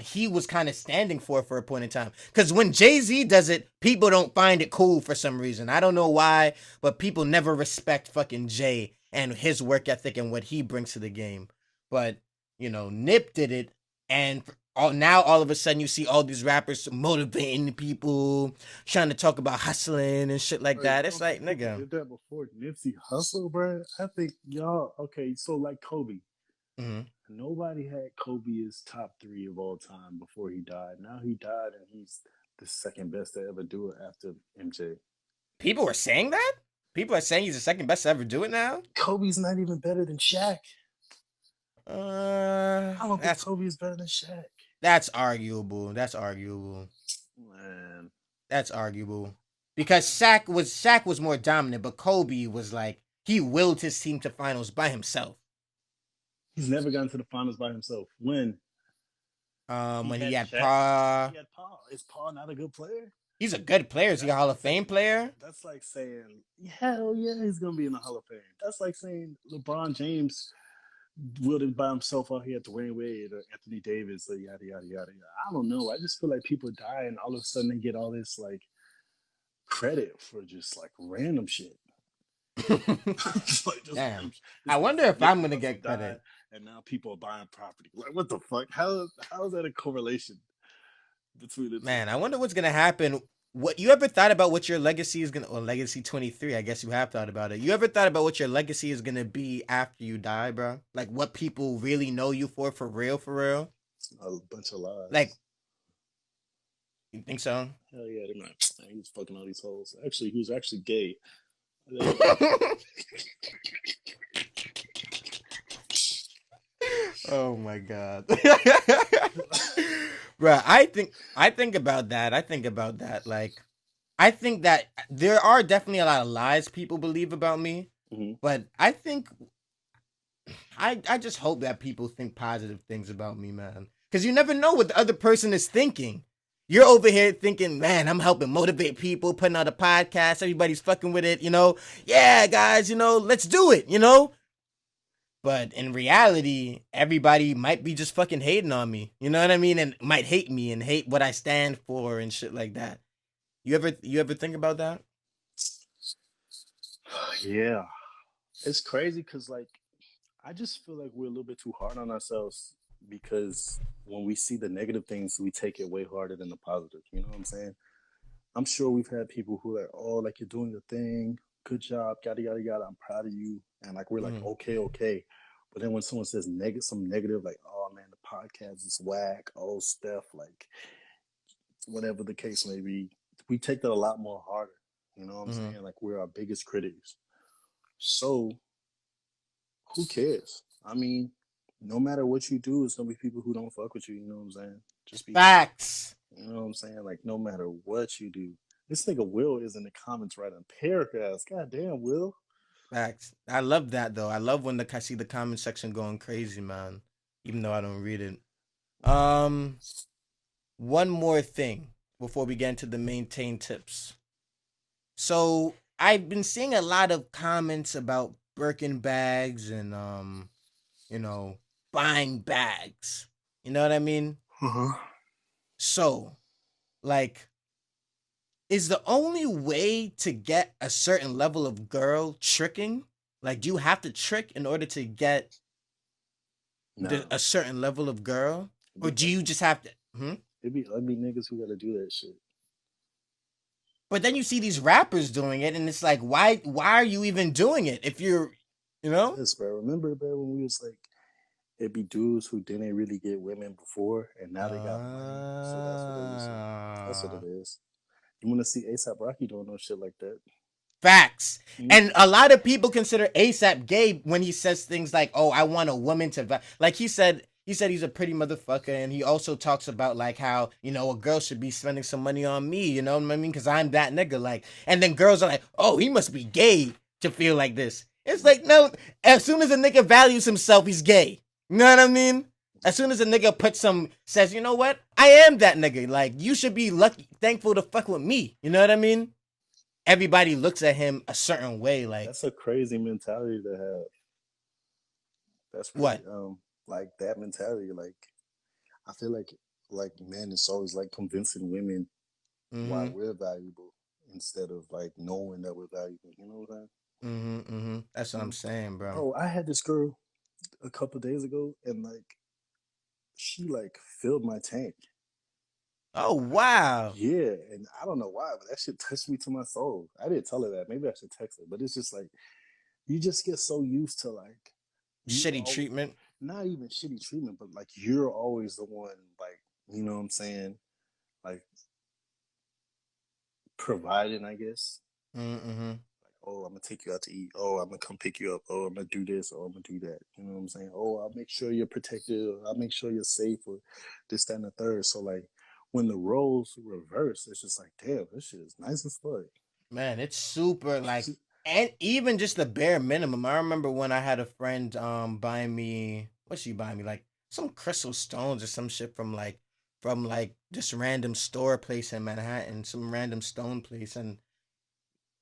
he was kind of standing for a point in time. Because when Jay-Z does it, people don't find it cool for some reason. I don't know why, but people never respect fucking Jay and his work ethic and what he brings to the game. But, you know, Nip did it. And all of a sudden you see all these rappers motivating people, trying to talk about hustling and shit like Bro, you that. It's don't like, think people nigga. did that before Nipsey Hussle, bro? I think y'all okay. So like Kobe, Hmm. nobody had Kobe as top three of all time before he died. Now he died, and he's the second best to ever do it after MJ. People are saying that. People are saying he's the second best to ever do it now. Kobe's not even better than Shaq. I don't think That's Kobe is better than Shaq. arguable. That's arguable. Man, That's arguable. Because Shaq was more dominant, but Kobe was like he willed his team to finals by himself. he's never gotten to the finals by himself. When he When he had had Shaq, Pa, he had Paul. Is Paul not a good player? he's a good player. Is he a That's Hall like of Fame saying player? that's like saying hell yeah, he's gonna be in the Hall of Fame. That's like saying LeBron James willed it by himself out here at Dwayne Wade or Anthony Davis or yada yada yada yada. I don't know. I just feel like people die and all of a sudden they get all this like credit for just like random shit. Just Damn. I just wonder if I'm Nipsey gonna Hussle get died credit. and now people are buying property. Like what the fuck? How is that a correlation between the two? Man, I wonder what's gonna happen. What you ever thought about what your legacy is gonna, or legacy 23? I guess you have thought about it. You ever thought about what your legacy is gonna be after you die, bro? Like what people really know you for real, for real. A bunch of Like, lies. you think so? Hell yeah, they're not. He was fucking all these hoes. Actually, he was actually gay. Oh my god. Bruh, I think about that. I think about that. Like, I think that there are definitely a lot of lies people believe about me, Mhm. but I think I just hope that people think positive things about me, man. Because you never know what the other person is thinking. You're over here thinking, man, I'm helping motivate people, putting out a podcast, everybody's fucking with it, Yeah, guys, let's do it. But in reality, everybody might be just fucking hating on me. You know what I mean? And might hate me and hate what I stand for and shit like that. You ever think about that? Yeah, it's crazy because like I just feel like we're a little bit too hard on ourselves because when we see the negative things, we take it way harder than the positive. You know what I'm saying? I'm sure we've had people who are like, oh, like you're doing your thing, good job, yada yada yada. I'm proud of you, and like we're like, Mm, okay, okay. But then when someone says some negative, like, oh man, the podcast is whack. Oh, Steph, like whatever the case may be, we take that a lot more harder. You know what I'm mm-hmm. saying? Like we're our biggest critics. So who cares? I mean, no matter what you do, it's gonna be people who don't fuck with you. You know what I'm saying? Just be, Facts. you know what I'm saying? Like no matter what you do, this nigga Will is in the comments writing paragraphs. God damn, Will. Facts. I love that though. I love when I see the comment section going crazy, man. Even though I don't read it. Um, One more thing before we get into the maintain tips. So I've been seeing a lot of comments about Birkin bags and you know, buying bags. You know what I mean? Uh-huh. So, like, is the only way to get a certain level of girl tricking? Like, do you have to trick in order to get Nah, a certain level of girl, it or be do you ugly. just have to? Hmm? It be ugly niggas who gotta do that shit. But then you see these rappers doing it, and it's like, why are you even doing it if you're, you know? Yes, bro. Remember, bro, when we was like, it be dudes who didn't really get women before, and now they got money, so that's what they used to. That's what Uh, it is. You want to see ASAP Rocky doing no shit like that? Facts. Mm-hmm. And a lot of people consider ASAP gay when he says things like, "Oh, I want a woman to like." He said he's a pretty motherfucker, and he also talks about like how a girl should be spending some money on me. You know what I mean? Because I'm that nigga. Like, and then girls are like, "Oh, he must be gay to feel like this." It's like, no. As soon as a nigga values himself, he's gay. You know what I mean? As soon as a nigga says, you know what, I am that nigga. Like, you should be lucky, thankful to fuck with me. You know what I mean? Everybody looks at him a certain way. Like, That's a crazy mentality to have. That's really what? like that mentality. Like I feel like men is always like convincing women why Mm-hmm. we're valuable instead of like knowing that we're valuable. You know what I'm Mm-hmm. Mm-hmm. That's what I'm saying? saying, bro. Bro, I had this girl a couple days ago, and like she like filled my tank. Oh wow. Yeah, and I don't know why, but that shit touched me to my soul. I didn't tell her that. Maybe I should text her, but it's just like you just get so used to like you Shitty all treatment. not even shitty treatment, but like you're always the one like you know what I'm saying, like providing, I guess. Mm-hmm. Like, oh, I'm gonna take you out to eat. Oh, I'm gonna come pick you up. Oh, I'm gonna do this. Oh, I'm gonna do that. You know what I'm saying? Oh, I'll make sure you're protected. I'll make sure you're safe. Or this, that, and the third. So like, when the roles reverse, it's just like, damn, this shit is nice as fuck. Man, it's super like, and even just the bare minimum. I remember when I had a friend buying me, what she buying me, like some crystal stones or some shit from like this random store place in Manhattan, some random stone place, and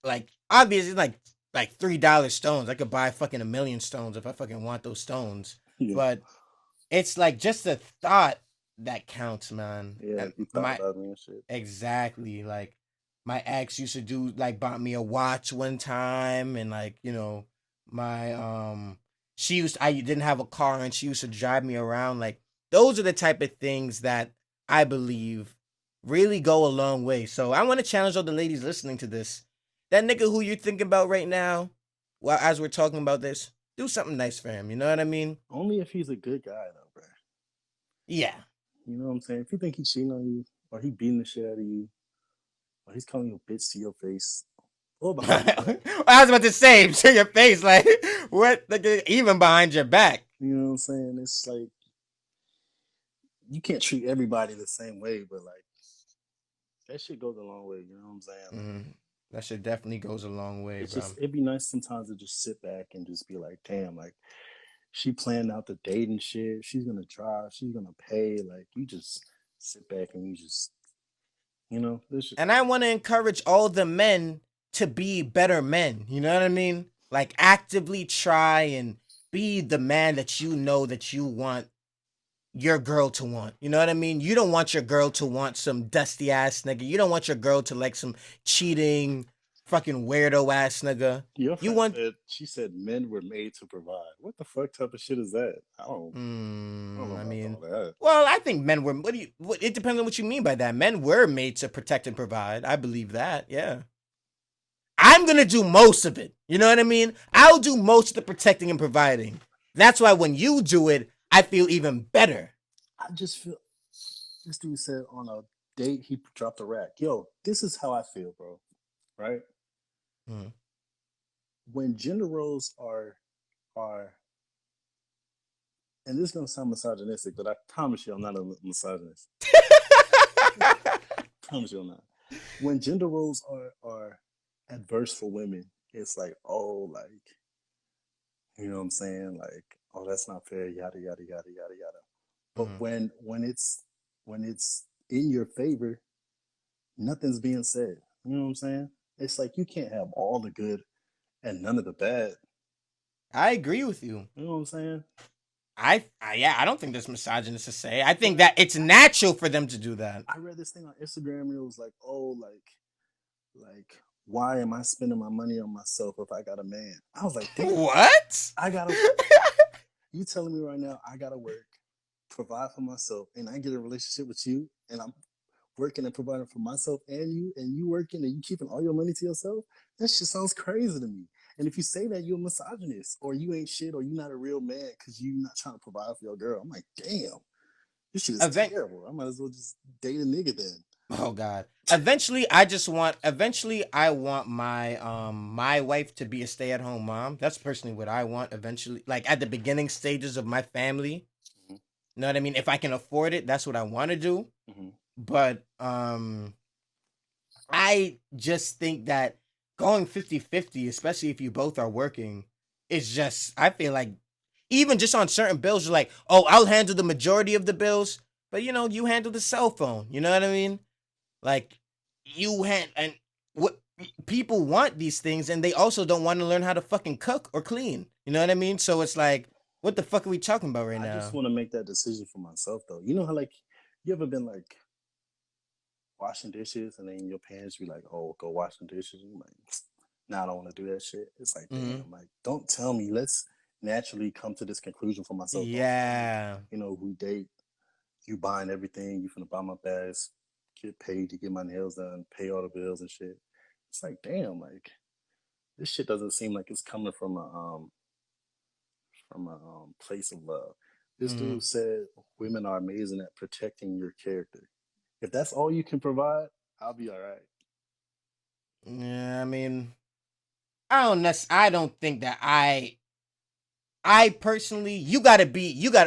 like obviously like $3 stones. I could buy fucking a million stones if I fucking want those stones. Yeah, But it's like just the thought that counts, man. yeah. And Like you thought my about me and shit. exactly like my ex used to do like bought me a watch one time, and like my she used I didn't have a car and she used to drive me around. Like those are the type of things that I believe really go a long way. So I want to challenge all the ladies listening to this. That nigga who you're thinking about right now, well, as we're talking about this, do something nice for him. You know what I mean? Only if he's a good guy, though, bro. Yeah. You know what I'm saying? If you think he's cheating on you, or he beating the shit out of you, or he's calling you a bitch to your face, or behind your back. I was about to say to your face, like what? Like, even behind your back. You know what I'm saying? It's like you can't treat everybody the same way, but like that shit goes a long way. You know what I'm saying? Like Mm, that shit definitely goes a long way, it's bro. just it'd be nice sometimes to just sit back and just be like, damn, like she planned out the date and shit. She's gonna drive. She's gonna pay. Like you just sit back and you just this shit. And I want to encourage all the men to be better men. You know what I mean? Like actively try and be the man that you know that you want your girl to want. You know what I mean? You don't want your girl to want some dusty ass nigga. You don't want your girl to like some cheating, fucking weirdo ass nigga. Your You friend want. said she said men were made to provide. What the fuck type of shit is that? I don't know I about mean, all that. well, I think men were. What do you? What, it depends on what you mean by that. Men were made to protect and provide. I believe that. Yeah. I'm gonna do most of it. You know what I mean? I'll do most of the protecting and providing. That's why when you do it, I feel even better. I just feel this dude said on a date he dropped a rack. Yo, this is how I feel, bro. Right? Mm. When gender roles are and this is gonna sound misogynistic, but I promise you I'm not a misogynist. I promise you I'm not. When gender roles are adverse for women, it's like, oh, like, you know what I'm saying? Like, oh, that's not fair, yada yada yada yada yada. But Mm. when it's in your favor, nothing's being said. You know what I'm saying? It's like you can't have all the good and none of the bad. I agree with you. You know what I'm saying? Yeah, I don't think that's misogynist to say. I think But that it's natural for them to do that. I read this thing on Instagram and it was like, oh, like why am I spending my money on myself if I got a man? I was like, damn, What? I gotta. You telling me right now I gotta work, provide for myself, and I get a relationship with you, and I'm working and providing for myself and you working and you keeping all your money to yourself? That shit sounds crazy to me. And if you say that, you're a misogynist, or you ain't shit, or you're not a real man because you're not trying to provide for your girl. I'm like, damn, this shit is Event. terrible. I might as well just date a nigga then. Oh God. Eventually I want my wife to be a stay-at-home mom. That's personally what I want eventually. Like at the beginning stages of my family. Mm-hmm. You know what I mean? If I can afford it, that's what I want to do. Mm-hmm. But I just think that going 50-50, especially if you both are working, is just I feel like even just on certain bills, you're like, oh, I'll handle the majority of the bills, but you handle the cell phone. You know what I mean? Like and what people want these things, and they also don't want to learn how to fucking cook or clean. You know what I mean? So it's like, what the fuck are we talking about right I just now? want to make that decision for myself though. You know how like you ever been like washing dishes and then your parents be like, "Oh, go wash the dishes." And you're like, "Nah, I don't want to do that shit." It's like, Mm-hmm. damn, like don't tell me. Let's naturally come to this conclusion for myself. Don't tell me, Yeah. we date. you buying everything. You finna buy my bags, get paid to get my nails done, pay all the bills and shit. It's like, damn, like this shit doesn't seem like it's coming from a place of love. This Mm-hmm. dude said women are amazing at protecting your character. If that's all you can provide, I'll be all right. Yeah, I mean, I don't think that I personally,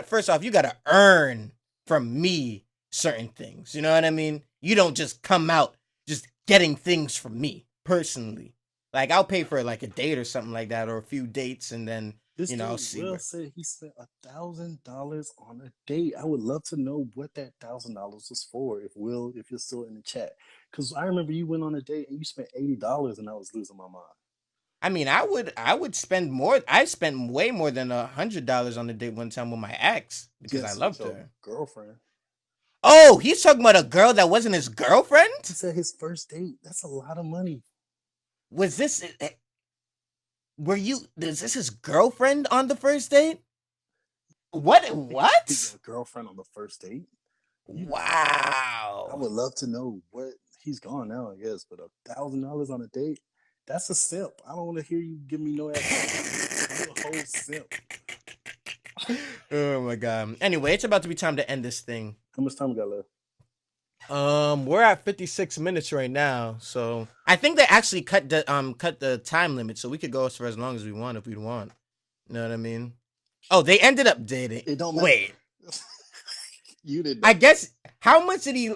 first off, you gotta earn from me certain things. You know what I mean? You don't just come out just getting things from me personally. Like I'll pay for like a date or something like that, or a few dates, and then This I'll dude see Will where. said he spent $1,000 on a date. I would love to know what that $1,000 was for. If you're still in the chat, because I remember you went on a date and you spent $80, and I was losing my mind. I mean, I would spend more. I spent way more than $100 on a date one time with my ex because I Yes, with loved your her. girlfriend. Oh, he's talking about a girl that wasn't his He girlfriend. said his first date. That's a lot of money. Was this? Were you? Is this his girlfriend on the first date? What? Your What? girlfriend on the first date. You, I Wow. would love to know what he's gone now. I guess, but $1,000 on a date. That's a simp. I don't want to hear you give me no advice. You a whole simp. Oh my god. Anyway, it's about to be time to end this thing. How much time we got left? We're at 56 minutes right now, so I think they actually cut the time limit, so we could go for as long as we want if we want. You know what I mean? Oh, they ended up dating. It don't matter. Wait, You didn't I know. guess how much did he?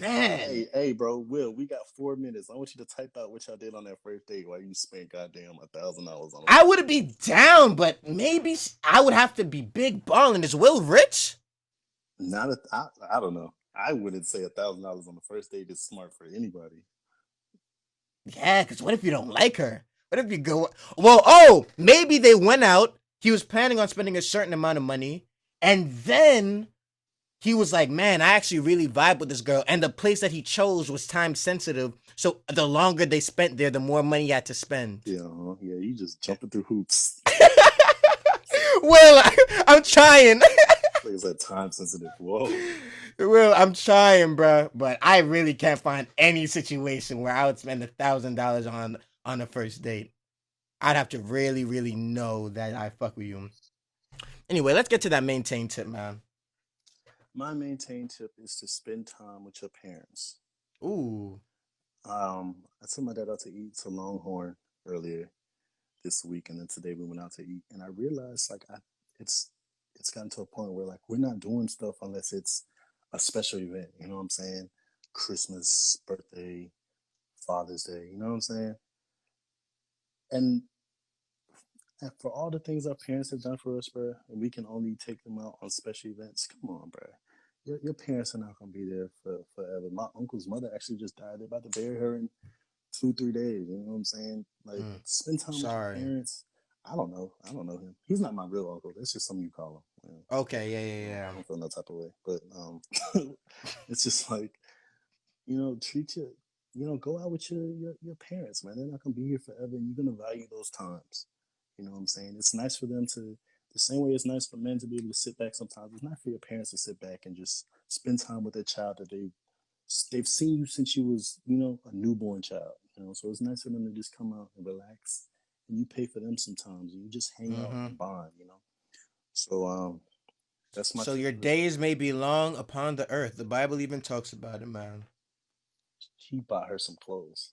Man, Hey, bro, Will, we got 4 minutes. I want you to type out what y'all did on that first date while you spent goddamn $1,000 on I it. would be down, but maybe I would have to be big balling. Is Will rich? Not a, I don't know. I wouldn't say $1,000 on the first date is smart for anybody. Yeah, because what if you don't like her? What if you go? Well, oh, maybe they went out. He was planning on spending a certain amount of money, and then he was like, "Man, I actually really vibe with this girl." And the place that he chose was time sensitive, so the longer they spent there, the more money he had to spend. Yeah, yeah, you just jumping through hoops. Well, I'm trying. Like I said, time sensitive. Whoa. Well, I'm trying, bro, but I really can't find any situation where I would spend $1,000 on a first date. I'd have to really, really know that I fuck with you. Anyway, let's get to that maintain tip, man. My maintain tip is to spend time with your parents. Ooh. I took my dad out to eat to Longhorn earlier this week, and then today we went out to eat, and I realized it's it's gotten to a point where like we're not doing stuff unless it's a special event. You know what I'm saying? Christmas, birthday, Father's Day. You know what I'm saying? And for all the things our parents have done for us, bro, and we can only take them out on special events. Come on, bro. Your parents are not gonna be there for forever. My uncle's mother actually just died. They're about to bury her in 2 3 days. You know what I'm saying? Like spend time with your Sorry. parents. I don't know. I don't know him. He's not my real uncle. That's just something you call him. You know, Okay, yeah. I don't feel no type of way. But it's just like treat go out with your parents, man. They're not gonna be here forever, and you're gonna value those times. You know what I'm saying? It's nice for them to the same way it's nice for men to be able to sit back sometimes. It's not for your parents to sit back and just spend time with their child that they've seen you since you was a newborn child. So it's nice for them to just come out and relax, and you pay for them sometimes, and you just hang out Mm-hmm. and bond. So that's my So tip your for the day. days may be long upon the earth. The Bible even talks about it, man. He bought her some clothes.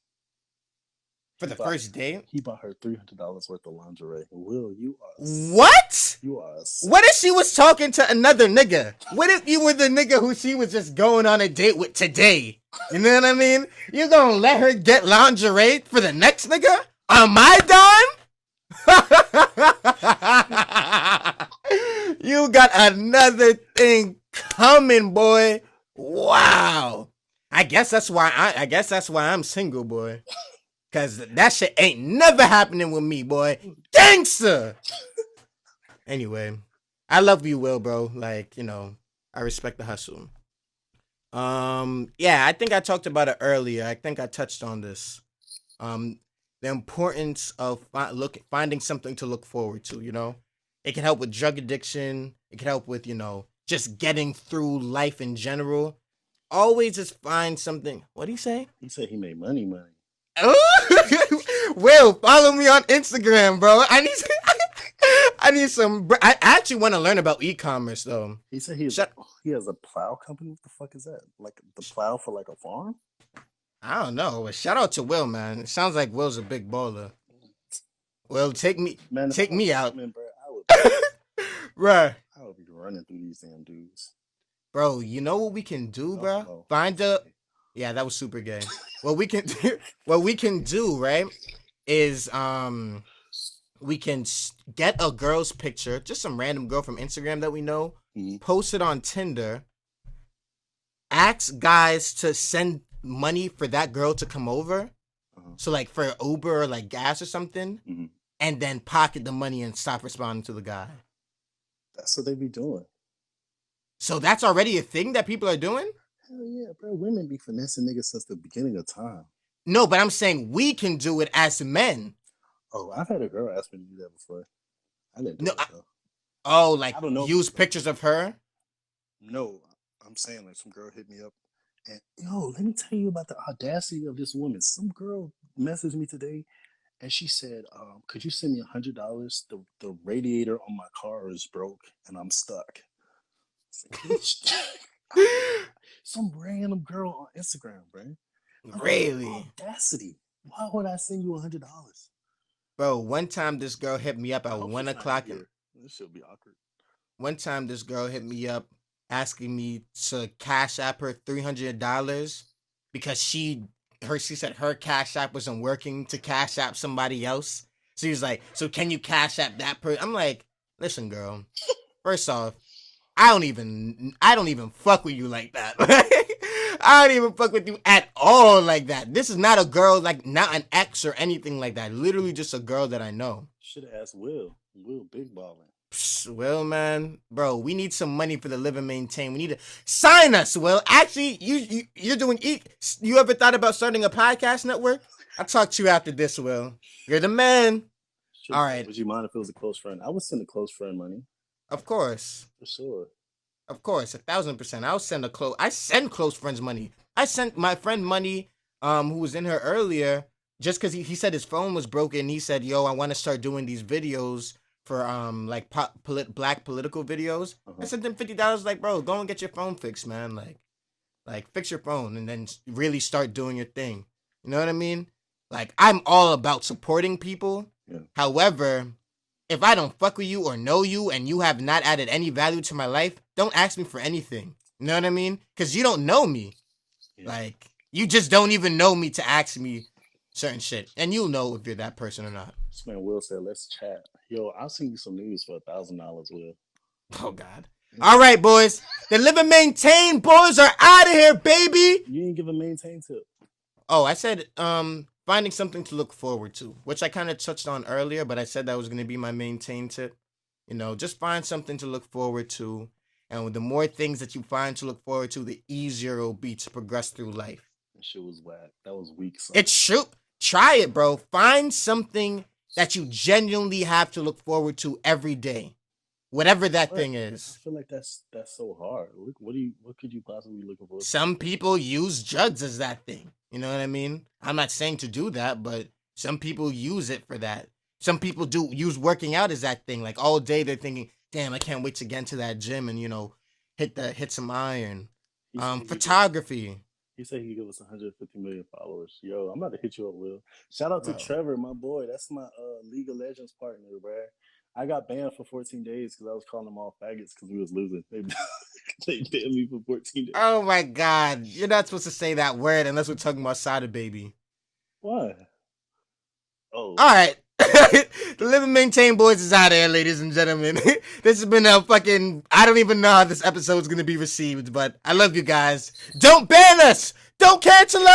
For He the bought first date? he bought her $300 worth of lingerie. Will, What? you are a What if she was talking to another nigga? What if you were the nigga who she was just going on a date with today? You know what I mean? You gonna let her get lingerie for the next nigga? On my dime? You got another thing coming, boy. Wow. I guess that's why I'm single, boy. Cause that shit ain't never happening with me, boy. Gangster. Anyway, I love you, Will, bro. Like, I respect the hustle. Yeah, I think I talked about it earlier. I think I touched on this. Um, the importance of finding something to look forward to. It can help with drug addiction. It can help with just getting through life in general, always just find something. What do you say? He said he made money. Will, follow me on Instagram, bro. I need some. I actually want to learn about e-commerce though. He said he has a plow company. What the fuck is that? Like the plow for like a farm? I don't know. But shout out to Will, man. It sounds like Will's a big baller. Will, take me out, Man, bro, right? I would be running through these damn dudes. Bro, you know what we can do, bro? Oh. Yeah, that was super gay. What we can do, right, is we can get a girl's picture, just some random girl from Instagram that we know, post it on Tinder, ask guys to send money for that girl to come over, so like for Uber or like gas or something, and then pocket the money and stop responding to the guy. That's what they be doing. So that's already a thing that people are doing? Hell yeah, bro. Women be finessing niggas since the beginning of time. No, but I'm saying we can do it as men. Oh, I've had a girl ask me to do that before. I didn't do it though. Oh, like I don't know. Use pictures of her? No, I'm saying like some girl hit me up and let me tell you about the audacity of this woman. Some girl messaged me today and she said, could you send me $100? The radiator on my car is broke and I'm stuck. Some random girl on Instagram, bro. Really? Audacity. Why would I send you $100? Bro, one time this girl hit me up at 1 o'clock. This should be awkward. One time this girl hit me up asking me to cash app her $300 because she said her cash app wasn't working to cash app somebody else. So he was like, so can you cash app that person? I'm like, listen, girl, first off, I don't even fuck with you like that. I don't even fuck with you at all like that. This is not a girl, like not an ex or anything like that. Literally just a girl that I know. Should have asked Will. Will big balling. Will, man, bro, we need some money for the Live and Maintain. We need to sign us, Will. Actually, you're doing. You ever thought about starting a podcast network? I'll talk to you after this, Will. You're the man. All right. Would you mind if it was a close friend? I would send a close friend money. Of course. For sure. Of course, 1,000%. I send close friends money. I sent my friend money, who was in here earlier, just because he said his phone was broken. He said, "Yo, I want to start doing these videos for like black political videos." I sent him $50. Like, bro, go and get your phone fixed, man. Like fix your phone and then really start doing your thing. You know what I mean? Like, I'm all about supporting people. Yeah. However, if I don't fuck with you or know you and you have not added any value to my life, don't ask me for anything. You know what I mean? Because you don't know me. Yeah. Like, you just don't even know me to ask me certain shit. And you'll know if you're that person or not. This man Will said, let's chat. Yo, I'll send you some news for $1,000, Will. Oh, God. All right, boys. The Live and Maintain boys are out of here, baby. You didn't give a maintain tip. Oh, I said, finding something to look forward to, which I kind of touched on earlier, but I said that was going to be my maintain tip. You know, just find something to look forward to. And the more things that you find to look forward to, the easier it'll be to progress through life. That shit was whack. That was weak. Son. It's true. Try it, bro. Find something that you genuinely have to look forward to every day. Whatever that thing is. I feel like that's so hard. What could you possibly be looking for? Some people use drugs as that thing. You know what I mean? I'm not saying to do that, but some people use it for that. Some people do use working out as that thing. Like all day they're thinking, damn, I can't wait to get into that gym and, you know, hit some iron. Photography. He said he could give us 150 million followers. Yo, I'm about to hit you up, Will. Shout out to Trevor, my boy. That's my League of Legends partner, bro. I got banned for 14 days because I was calling them all faggots because we was losing. They banned me for 14 days. Oh, my God. You're not supposed to say that word unless we're talking about Sada Baby. Why? Oh. All right. The Live and Maintain boys is out of here, ladies and gentlemen. This has been a fucking... I don't even know how this episode is going to be received, but I love you guys. Don't ban us! Don't cancel us!